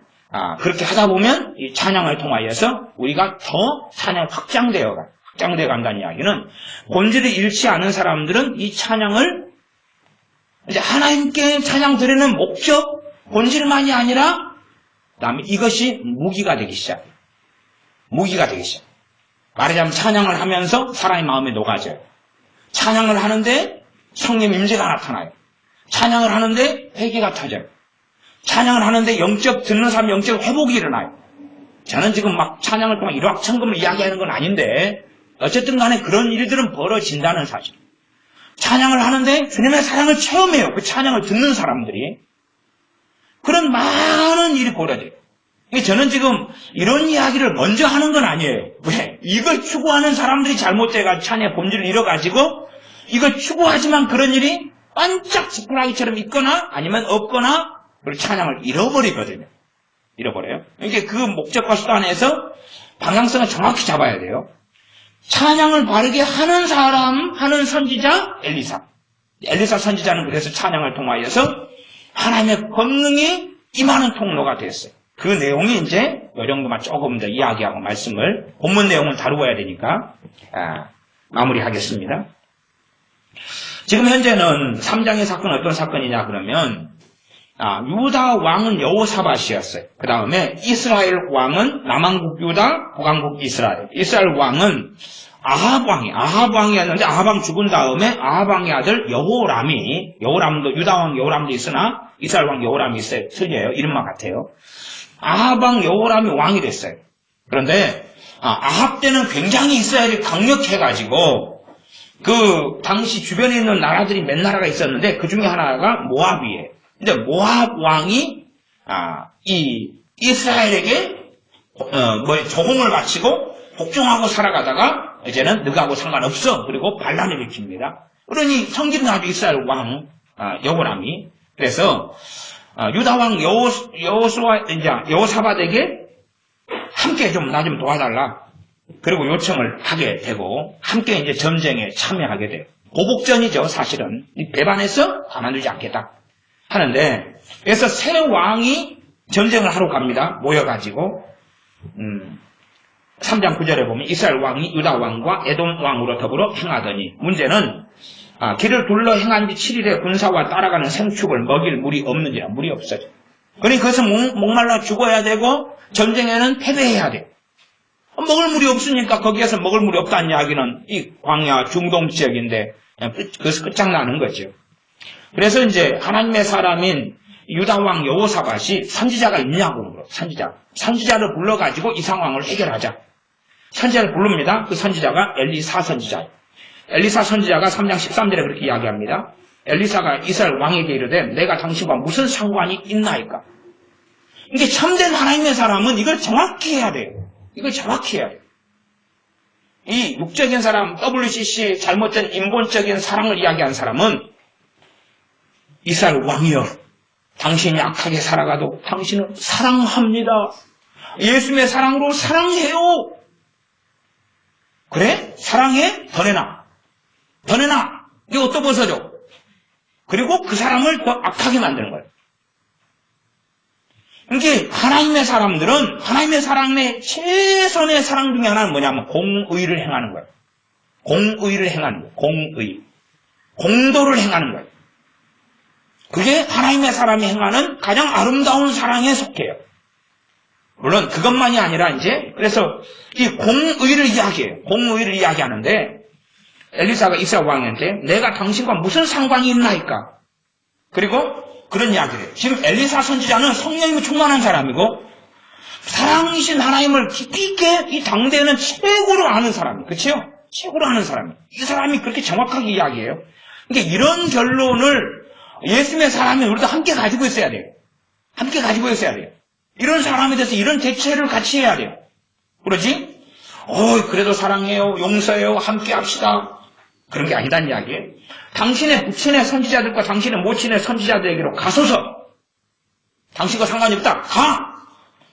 그렇게 하다 보면 이 찬양을 통하여서 우리가 더 찬양 확장되어 간다는 이야기는 본질을 잃지 않은 사람들은 이 찬양을 이제 하나님께 찬양 드리는 목적, 본질만이 아니라 그다음에 이것이 무기가 되기 시작해요. 무기가 되기 시작. 말하자면 찬양을 하면서 사람의 마음에 녹아져요. 찬양을 하는데 성령 임재가 나타나요. 찬양을 하는데 회개가 터져요. 찬양을 하는데 듣는 사람 영적 회복이 일어나요. 저는 지금 막 찬양을 통해 일확천금을 이야기하는 건 아닌데 어쨌든 간에 그런 일들은 벌어진다는 사실. 찬양을 하는데 주님의 사랑을 체험해요. 그 찬양을 듣는 사람들이. 그런 많은 일이 벌어져요. 저는 지금 이런 이야기를 먼저 하는 건 아니에요. 왜? 이걸 추구하는 사람들이 잘못돼가지고 찬양의 본질을 잃어가지고 이걸 추구하지만 그런 일이 반짝 지푸라기처럼 있거나 아니면 없거나 그리고 찬양을 잃어버리거든요. 잃어버려요. 이게 그 목적과 수단에서 방향성을 정확히 잡아야 돼요. 찬양을 바르게 하는 사람, 하는 선지자, 엘리사. 엘리사 선지자는 그래서 찬양을 통하여서 하나님의 권능이 임하는 통로가 됐어요. 그 내용이 이제 이 정도만 조금 더 이야기하고 말씀을 본문 내용은 다루어야 되니까 마무리하겠습니다. 지금 현재는 3장의 사건은 어떤 사건이냐 그러면 유다 왕은 여호사밧이었어요. 그 다음에 이스라엘 왕은 남왕국 유다, 북왕국 이스라엘. 이스라엘 왕은 아합 왕이었는데 아합 왕 죽은 다음에 아합 왕의 아들 여호람도 유다 왕 여호람도 있으나 이스라엘 왕 여호람이 있어요. 틀려요. 이름만 같아요. 아합 왕 여호람이 왕이 됐어요. 그런데 아합 때는 굉장히 이스라엘이 강력해가지고 그 당시 주변에 있는 나라들이 몇 나라가 있었는데 그 중에 하나가 모압이에요. 근데 모압 왕이 이 이스라엘에게 조공을 바치고 복종하고 살아가다가 이제는 너하고 상관없어. 그리고 반란을 일으킵니다. 그러니 성질이 나죠. 이스라엘 왕 여호람이. 그래서 유다 왕 여호사밧에게 함께 나 좀 도와달라. 그리고 요청을 하게 되고 함께 이제 전쟁에 참여하게 돼요. 보복전이죠. 사실은 배반해서 가만두지 않겠다 하는데, 그래서 새 왕이 전쟁을 하러 갑니다. 모여가지고 3장 9절에 보면 이스라엘 왕이 유다 왕과 에돔 왕으로 더불어 행하더니, 문제는 길을 둘러 행한 지 7일에 군사와 따라가는 생축을 먹일 물이 없는지라. 물이 없어져. 그러니 그것은 목말라 죽어야 되고 전쟁에는 패배해야 돼. 먹을 물이 없으니까 거기에서 먹을 물이 없다는 이야기는 이 광야 중동 지역인데 그것이 끝장나는 거죠. 그래서 이제 하나님의 사람인 유다 왕 여호사밧이 선지자가 있냐고 물어. 선지자를 불러가지고 이 상황을 해결하자. 선지자를 부릅니다. 그 선지자가 엘리사 선지자예요. 엘리사 선지자가 3장 13절에 그렇게 이야기합니다. 엘리사가 이스라엘 왕에게 이르되 내가 당신과 무슨 상관이 있나이까. 이게 참된 하나님의 사람은 이걸 정확히 해야 돼요. 이걸 정확히 해야 돼요. 이 육적인 사람, WCC 잘못된 인본적인 사랑을 이야기한 사람은 이스라엘 왕이여, 당신이 악하게 살아가도 당신은 사랑합니다. 예수님의 사랑으로 사랑해요. 그래? 사랑해? 더 내놔. 네 옷도 벗어줘. 그리고 그 사람을 더 악하게 만드는 거예요. 이게 하나님의 사람들은 하나님의 사랑의 최선의 사랑 중에 하나는 뭐냐면 공의를 행하는 거예요. 공의를 행하는 거예요. 공도를 행하는 거예요. 그게 하나님의 사람이 행하는 가장 아름다운 사랑에 속해요. 물론 그것만이 아니라 이제 그래서 이 공의를 이야기해요. 공의를 이야기하는데 엘리사가 이스라엘 왕한테 내가 당신과 무슨 상관이 있나이까? 그리고 그런 이야기를 해요. 지금 엘리사 선지자는 성령님이 충만한 사람이고 사랑이신 하나님을 깊이 있게 이 당대에는 최고로 아는 사람이에요. 그렇죠? 최고로 아는 사람이에요. 이 사람이 그렇게 정확하게 이야기해요. 그러니까 이런 결론을 예수님의 사람이 우리도 함께 가지고 있어야 돼요. 함께 가지고 있어야 돼요. 이런 사람에 대해서 이런 대체를 같이 해야 돼요. 그러지? 그래도 사랑해요. 용서해요. 함께 합시다. 그런 게 아니다는 이야기예요. 당신의 부친의 선지자들과 당신의 모친의 선지자들에게로 가소서. 당신과 상관이 없다.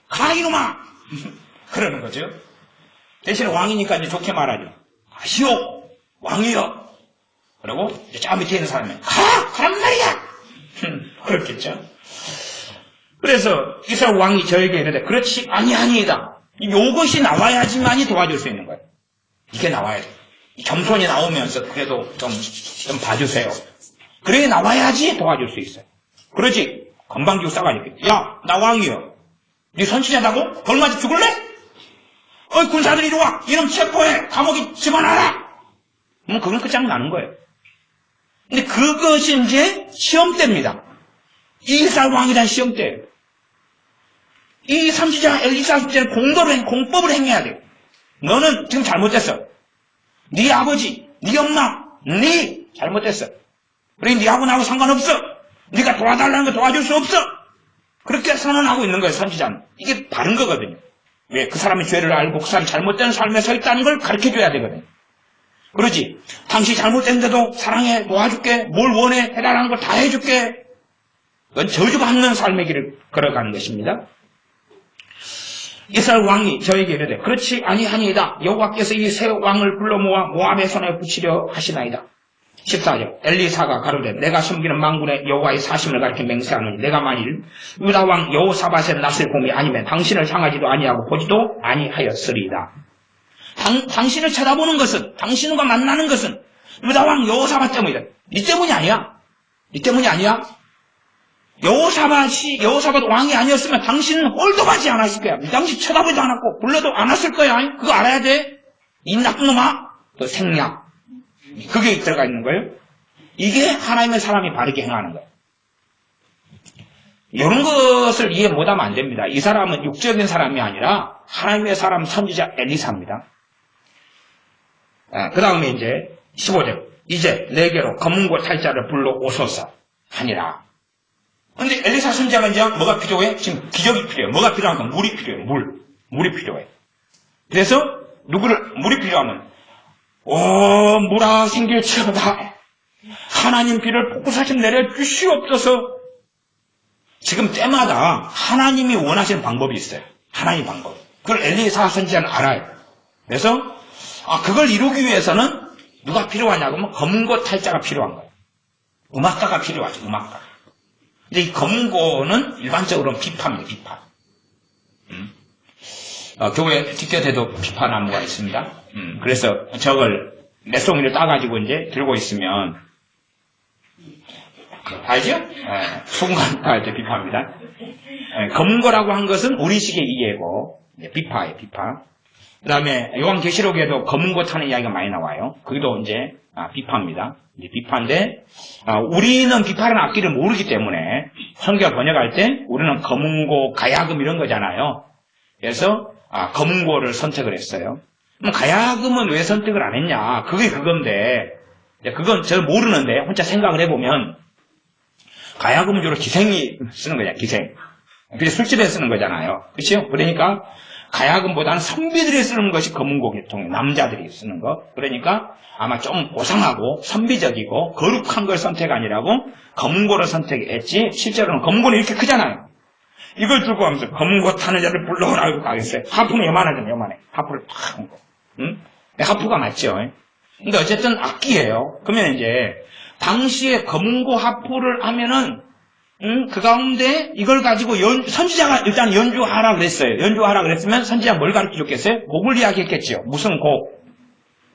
가 이놈아. 그러는 거죠. 대신에 왕이니까 이제 좋게 말하죠. 가시오. 왕이여. 그리고 이제 저 밑에 있는 사람이 가란 말이야. 그렇겠죠. 그래서 이스라엘 왕이 저에게 이르되 그렇지 아니하니이다. 이것이 나와야지만이 도와줄 수 있는 거예요. 이게 나와야 돼. 겸손이 나오면서 그래도 좀 봐주세요. 그래 나와야지 도와줄 수 있어요. 그러지 건방지고 싸가지고 야 나 왕이요. 네 선지자다고? 벌맞아 죽을래? 군사들 이리 와. 이놈 체포해. 감옥에 집어넣어라. 그건 끝장나는 거예요. 근데 그것이 이제 시험대입니다. 이스라엘 왕이란 시험대예요. 이 선지자 엘리사 선지자는 공법을 행해야 돼요. 너는 지금 잘못됐어. 네 아버지, 네 엄마, 네 잘못됐어. 그러니 네하고 나하고 상관없어. 네가 도와달라는 거 도와줄 수 없어. 그렇게 선언하고 있는 거예요, 선지자는. 이게 바른 거거든요. 왜? 그 사람의 죄를 알고 그 사람이 잘못된 삶에 서 있다는 걸 가르쳐줘야 되거든요. 그러지. 당신이 잘못됐는데도 사랑해, 도와줄게, 뭘 원해, 해달라는 걸 다 해줄게. 그건 저주받는 삶의 길을 걸어가는 것입니다. 이스라엘 왕이 저에게 이르되 그렇지 아니하니이다. 여호와께서 이 세 왕을 불러 모아 모압의 손에 붙이려 하시나이다. 14절 엘리사가 가로되 내가 섬기는 만군의 여호와의 사심을 가리켜 맹세하노니 내가 만일 유다 왕 여호사밧의 낯을 봄이 아니면 당신을 향하지도 아니하고 보지도 아니하였으리이다. 당신을 쳐다보는 것은 당신과 만나는 것은 유다 왕 여호사밧 때문이다. 네 때문이 아니야. 네 때문이 아니야. 여호사밧 왕이 아니었으면 당신은 꼴도 받지 않았을 거야. 당신 쳐다보지도 않았고 불러도 안 왔을 거야. 그거 알아야 돼. 이 나쁜 놈아. 그 생략. 그게 들어가 있는 거예요. 이게 하나님의 사람이 바르게 행하는 거예요. 이런 것을 이해 못하면 안 됩니다. 이 사람은 육적인 사람이 아니라 하나님의 사람 선지자 엘리사입니다. 그 다음에 이제 15절 이제 내게로 검은고 탈자를 불러 오소서 하니라. 근데 엘리사 선지자가 이제 뭐가 필요해? 지금 기적이 필요해. 뭐가 필요한 건 물이 필요해. 물이 필요해. 그래서 물이 필요하면 물아 생길지어다. 하나님 비를 폭포사심 내려 주시옵소서. 지금 때마다 하나님이 원하시는 방법이 있어요. 하나님 방법. 그걸 엘리사 선지자는 알아요. 그래서 그걸 이루기 위해서는 누가 필요하냐고 하면 검은고 탈자가 필요한 거예요. 음악가가 필요하죠. 음악가. 근데 이 검은고는 일반적으로는 비파입니다. 비파. 교회 뒷곁에도 비파나무가 있습니다. 그래서 저걸 몇 송이를 따가지고 이제 들고 있으면 알죠? 순간 이제 비파입니다. 검은고라고 한 것은 우리식의 이해고 비파예요. 비파. 그 다음에 요한계시록에도 검은고 타는 이야기가 많이 나와요. 거기도 이제 비파입니다. 이제 비파인데 우리는 비파라는 악기를 모르기 때문에 성경 번역할 때 우리는 검은고, 가야금 이런 거잖아요. 그래서 검은고를 선택을 했어요. 그럼 가야금은 왜 선택을 안 했냐? 그게 그건데 그건 저 모르는데 혼자 생각을 해보면 가야금은 주로 기생이 쓰는 거잖아요. 기생. 그게 술집에 쓰는 거잖아요. 그렇죠? 그러니까 가야금보다는 선비들이 쓰는 것이 검은고 계통이에요. 남자들이 쓰는 거. 그러니까 아마 좀 고상하고 선비적이고 거룩한 걸 선택 아니라고 검은고를 선택했지 실제로는 검은고는 이렇게 크잖아요. 이걸 들고 가면서 검은고 타는 자를 불러오라고 가겠어요. 하프는 요만하잖아요. 요만해. 하프를 팍 하고. 하프가 맞죠. 근데 어쨌든 악기예요. 그러면 이제 당시에 검은고 하프를 하면은 그 가운데 이걸 가지고 선지자가 일단 연주하라 그랬어요. 연주하라 그랬으면 선지자가 뭘 가르쳐 줬겠어요? 곡을 이야기했겠죠. 무슨 곡.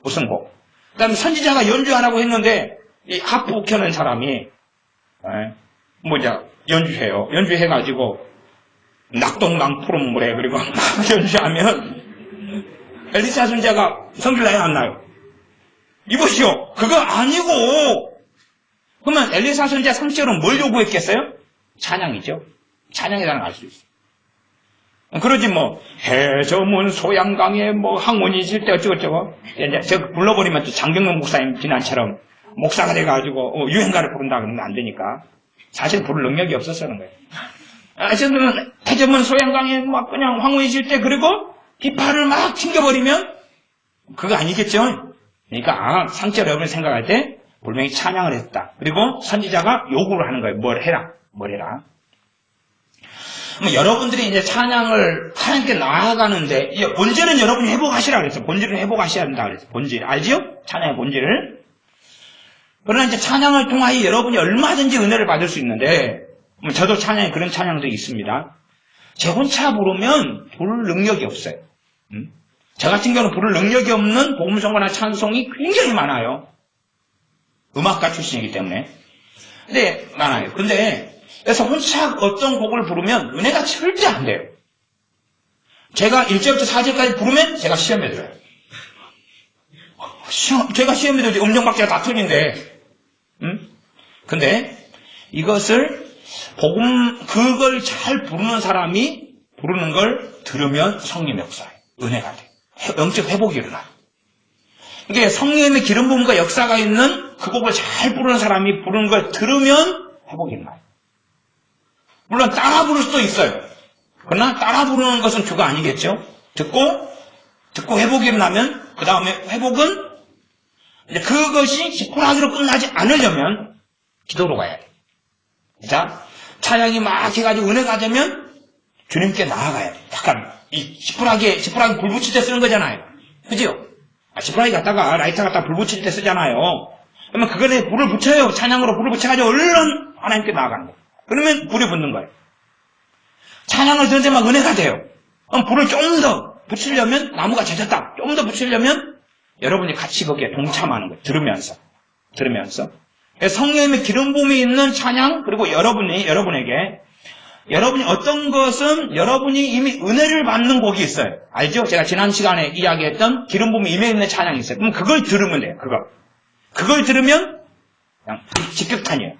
그 다음에 선지자가 연주하라고 했는데 이 하프 켜는 사람이 연주해요. 연주해가지고 낙동강 푸른 물에 그리고 막 연주하면 엘리사 선지자가 성질 나요 안 나요? 이보시오. 그거 아니고 그러면 엘리사 선지자 상식으로 뭘 요구했겠어요? 찬양이죠. 찬양이라는 걸 알 수 있어요. 그러지 해저문 소양강에 항문이 질 때 어쩌고저쩌고 이제 제가 불러버리면 또 장경영 목사님 지난처럼 목사가 돼가지고 유행가를 부른다 그러면 안 되니까 사실 부를 능력이 없어서 그런 거예요. 저는 해저문 소양강에 그냥 황혼이 질 때 그리고 비파를 막 튕겨버리면 그거 아니겠죠? 그러니까 상처를 여러분이 생각할 때 분명히 찬양을 했다. 그리고 선지자가 요구를 하는 거예요. 뭘 해라. 여러분들이 이제 찬양을 하나님께 나아가는데 본질은 여러분이 회복하시라 그랬어요. 본질은 회복하셔야 된다 그랬어요. 본질 알죠? 찬양의 본질을. 그러나 이제 찬양을 통하여 여러분이 얼마든지 은혜를 받을 수 있는데 저도 찬양에 그런 찬양도 있습니다. 제 혼자 부르면 부를 능력이 없어요. 저 같은 경우는 부를 능력이 없는 복음성가나 찬송이 굉장히 많아요. 음악가 출신이기 때문에. 근데 많아요. 그래서 혼자 어떤 곡을 부르면 은혜가 절대 안 돼요. 제가 1절부터 4절까지 부르면 제가 시험에 들어요. 제가 시험에 들어도 음정박자가 다 틀린데. 근데 이것을 그걸 잘 부르는 사람이 부르는 걸 들으면 성령의 역사예요. 은혜가 돼요. 영적 회복이 일어나요. 이게 성령의 기름 부음과 역사가 있는 그 곡을 잘 부르는 사람이 부르는 걸 들으면 회복이 일어나요. 물론 따라 부를 수도 있어요. 그러나 따라 부르는 것은 주가 아니겠죠. 듣고 회복이 일어나면 그 다음에 회복은 이제 그것이 지푸라기로 끝나지 않으려면 기도로 가야 돼요. 자, 찬양이 막 해가지고 은혜가 되면 주님께 나아가야 돼. 약간 이 지푸라기 불 붙일 때 쓰는 거잖아요. 그죠? 지푸라기 갖다가 라이터 갖다가 불 붙일 때 쓰잖아요. 그러면 그거에 불을 붙여요. 찬양으로 불을 붙여가지고 얼른 하나님께 나아가는 거예요. 그러면 불이 붙는 거예요. 찬양을 들을 때만 은혜가 돼요. 그럼 불을 좀 더 붙이려면 나무가 젖었다. 좀 더 붙이려면 여러분이 같이 거기에 동참하는 거예요. 들으면서. 성령님의 기름 부음이 있는 찬양, 그리고 여러분이 어떤 것은 여러분이 이미 은혜를 받는 곡이 있어요. 알죠? 제가 지난 시간에 이야기했던 기름 부음이 임해 있는 찬양이 있어요. 그럼 그걸 들으면 돼요. 그걸 들으면 그냥 직격탄이에요.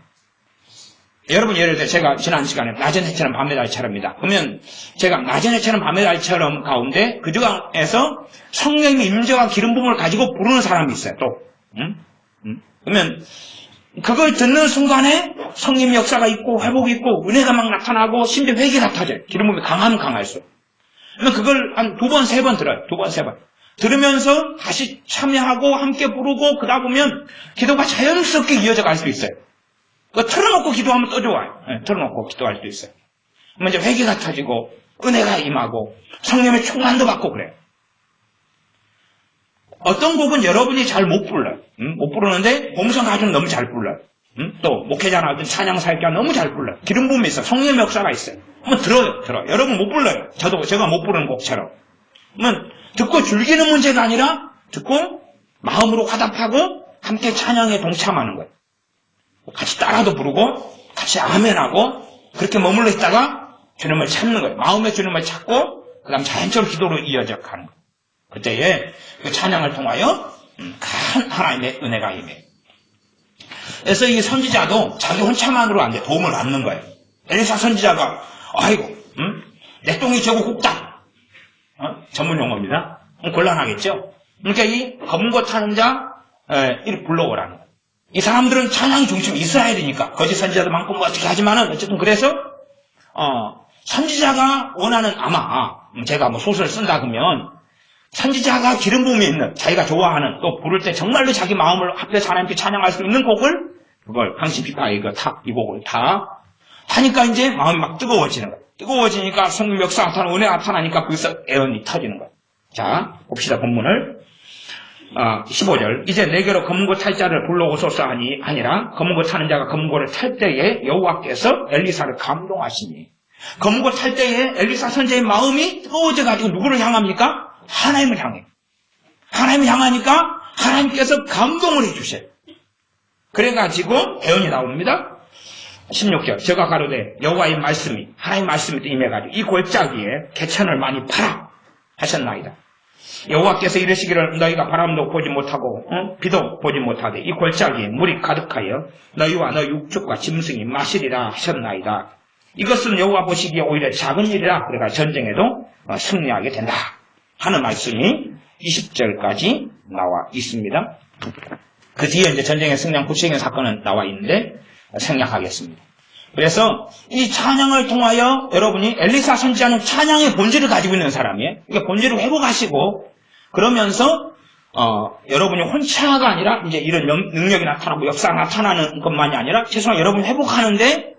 여러분 예를 들어 제가 지난 시간에 낮은 해처럼 밤의 달처럼입니다. 그러면 제가 낮은 해처럼 밤의 달처럼 가운데 그 중에서 성령님의 임재와 기름 부음을 가지고 부르는 사람이 있어요. 또 그러면 그걸 듣는 순간에 성령의 역사가 있고 회복이 있고 은혜가 막 나타나고 심지어 회개가 터져요. 기름 부음이 강하면 강할수록. 그러면 그걸 한 2번, 3번 들어요. 2번, 3번. 들으면서 다시 참여하고 함께 부르고 그러다 보면 기도가 자연스럽게 이어져 갈 수 있어요. 틀어놓고 기도하면 또 좋아요. 틀어놓고 기도할 수 있어요. 그러면 이제 회개가 터지고 은혜가 임하고 성령의 충만도 받고 그래요. 어떤 곡은 여러분이 잘 못 불러요. 못 부르는데 봉성 가수는 너무 잘 불러요. 또 목회자나 어떤 찬양 사역자가 너무 잘 불러요. 기름 부음이 있어요. 성령의 역사가 있어요. 한번 들어요. 여러분 못 불러요. 제가 못 부르는 곡처럼. 그러면 듣고 즐기는 문제가 아니라 듣고 마음으로 화답하고 함께 찬양에 동참하는 거예요. 같이 따라도 부르고 같이 아멘하고 그렇게 머물러 있다가 주님을 찾는 거예요. 마음의 주님을 찾고 그 다음 자연적으로 기도로 이어져 가는 거예요. 그때에 그 찬양을 통하여 큰 하나님의 은혜가 임해요. 그래서 이 선지자도 자기 혼자만으로 안 돼. 도움을 받는 거예요. 엘리사 선지자가 아이고 내 똥이 저거 굽다. 전문 용어입니다. 곤란하겠죠. 그러니까 이 검은 거 타는 자 이렇게 불러오라는 거예요. 이 사람들은 찬양 중심이 있어야 되니까 거짓 선지자도 많고 뭐 어떻게 하지만은 어쨌든 그래서 선지자가 원하는 아마 제가 뭐 소설을 쓴다 그러면 선지자가 기름 부음이 있는 자기가 좋아하는 또 부를 때 정말로 자기 마음을 합해서 하나님께 찬양할 수 있는 곡을 그걸 당신 피파 이 곡을 타니까 이제 마음이 막 뜨거워지는 거예요. 뜨거워지니까 성령 역사 나타나고 은혜가 나타나니까 거기서 애언이 터지는 거예요. 자 봅시다 본문을. 15절 이제 내게로 검은고 탈 자를 불러오소서 아니라 검은고 타는 자가 검은고를 탈 때에 여호와께서 엘리사를 감동하시니 검은고 탈 때에 엘리사 선지자의 마음이 뜨거워져가지고 누구를 향합니까? 하나님을 향해. 하나님을 향하니까 하나님께서 감동을 해주셔요. 그래가지고 애언이 나옵니다. 16절 저가 가로되 여호와의 말씀이 하나님의 말씀이 임해가지고 이 골짜기에 개천을 많이 파라 하셨나이다. 여호와께서 이르시기를 너희가 바람도 보지 못하고 비도 보지 못하되 이 골짜기에 물이 가득하여 너희와 너 육축과 짐승이 마시리라 하셨나이다. 이것은 여호와 보시기에 오히려 작은 일이라. 그래가 전쟁에도 승리하게 된다 하는 말씀이 20절까지 나와 있습니다. 그 뒤에 이제 전쟁의 승리한 구체적인 사건은 나와 있는데 생략하겠습니다. 그래서 이 찬양을 통하여 여러분이 엘리사 선지자는 찬양의 본질을 가지고 있는 사람이에요. 그러니까 본질을 회복하시고 그러면서 여러분이 혼자가 아니라 이제 이런 능력이 나타나고 역사가 나타나는 것만이 아니라 최소한 여러분이 회복하는데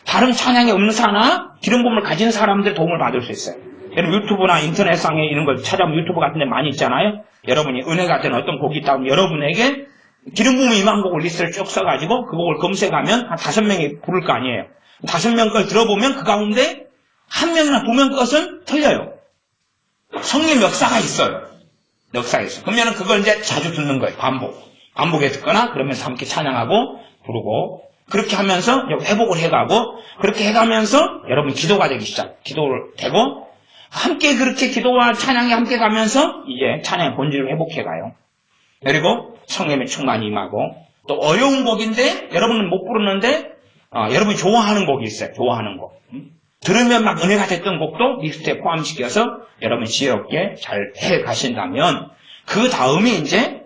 다른 찬양의 음사나 기름 부음을 가진 사람들의 도움을 받을 수 있어요. 여러분 유튜브나 인터넷상에 이런 걸 찾아보면 유튜브 같은 데 많이 있잖아요. 여러분이 은혜가 된 어떤 곡이 있다면 여러분에게 기름 부음이 임한 곡을 리스트를 쭉 써가지고 그 곡을 검색하면 한 5명이 부를 거 아니에요. 5명 걸 들어보면 그 가운데 1명이나 2명 것은 틀려요. 성령 역사가 있어요. 역사가 있어요. 그러면 그걸 이제 자주 듣는 거예요. 반복해 듣거나 그러면서 함께 찬양하고 부르고 그렇게 하면서 회복을 해가고 그렇게 해가면서 여러분 기도가 되기 기도를 되고 함께 그렇게 기도와 찬양이 함께 가면서 이제 찬양의 본질을 회복해가요. 그리고 성령의 충만이 임하고 또 어려운 곡인데 여러분은 못 부르는데 여러분이 좋아하는 곡이 있어요. 좋아하는 곡. 들으면 막 은혜가 됐던 곡도 리스트에 포함시켜서 여러분 지혜롭게 잘 해가신다면 그 다음이 이제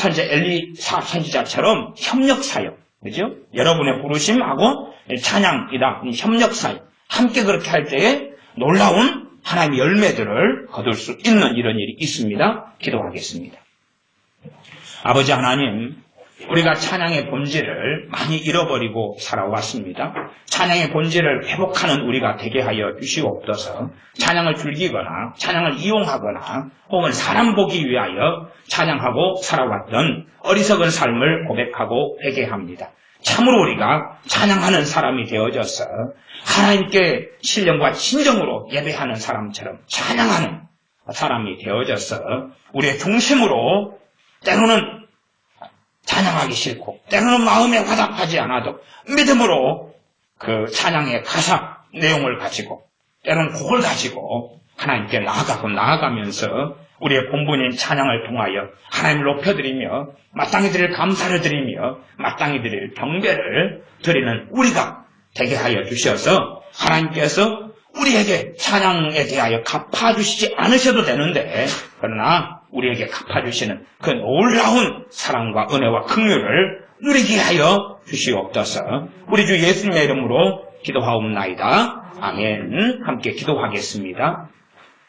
엘리사 선지자처럼 협력사역. 그죠? 여러분의 부르심하고 찬양이다. 협력사역. 함께 그렇게 할 때에 놀라운 하나님의 열매들을 거둘 수 있는 이런 일이 있습니다. 기도하겠습니다. 아버지 하나님, 우리가 찬양의 본질을 많이 잃어버리고 살아왔습니다. 찬양의 본질을 회복하는 우리가 되게 하여 주시옵소서. 찬양을 즐기거나 찬양을 이용하거나 혹은 사람 보기 위하여 찬양하고 살아왔던 어리석은 삶을 고백하고 회개합니다. 참으로 우리가 찬양하는 사람이 되어져서 하나님께 신령과 진정으로 예배하는 사람처럼 찬양하는 사람이 되어져서 우리의 중심으로 때로는 찬양하기 싫고 때로는 마음에 와닿지 않아도 믿음으로 그 찬양의 가사 내용을 가지고 때로는 곡을 가지고 하나님께 나아가면서 우리의 본분인 찬양을 통하여 하나님을 높여드리며 마땅히 드릴 감사를 드리며 마땅히 드릴 경배를 드리는 우리가 되게 하여 주셔서 하나님께서 우리에게 찬양에 대하여 갚아주시지 않으셔도 되는데 그러나 우리에게 갚아주시는 그 놀라운 사랑과 은혜와 긍휼을 누리게 하여 주시옵소서. 우리 주 예수님의 이름으로 기도하옵나이다. 아멘. 함께 기도하겠습니다.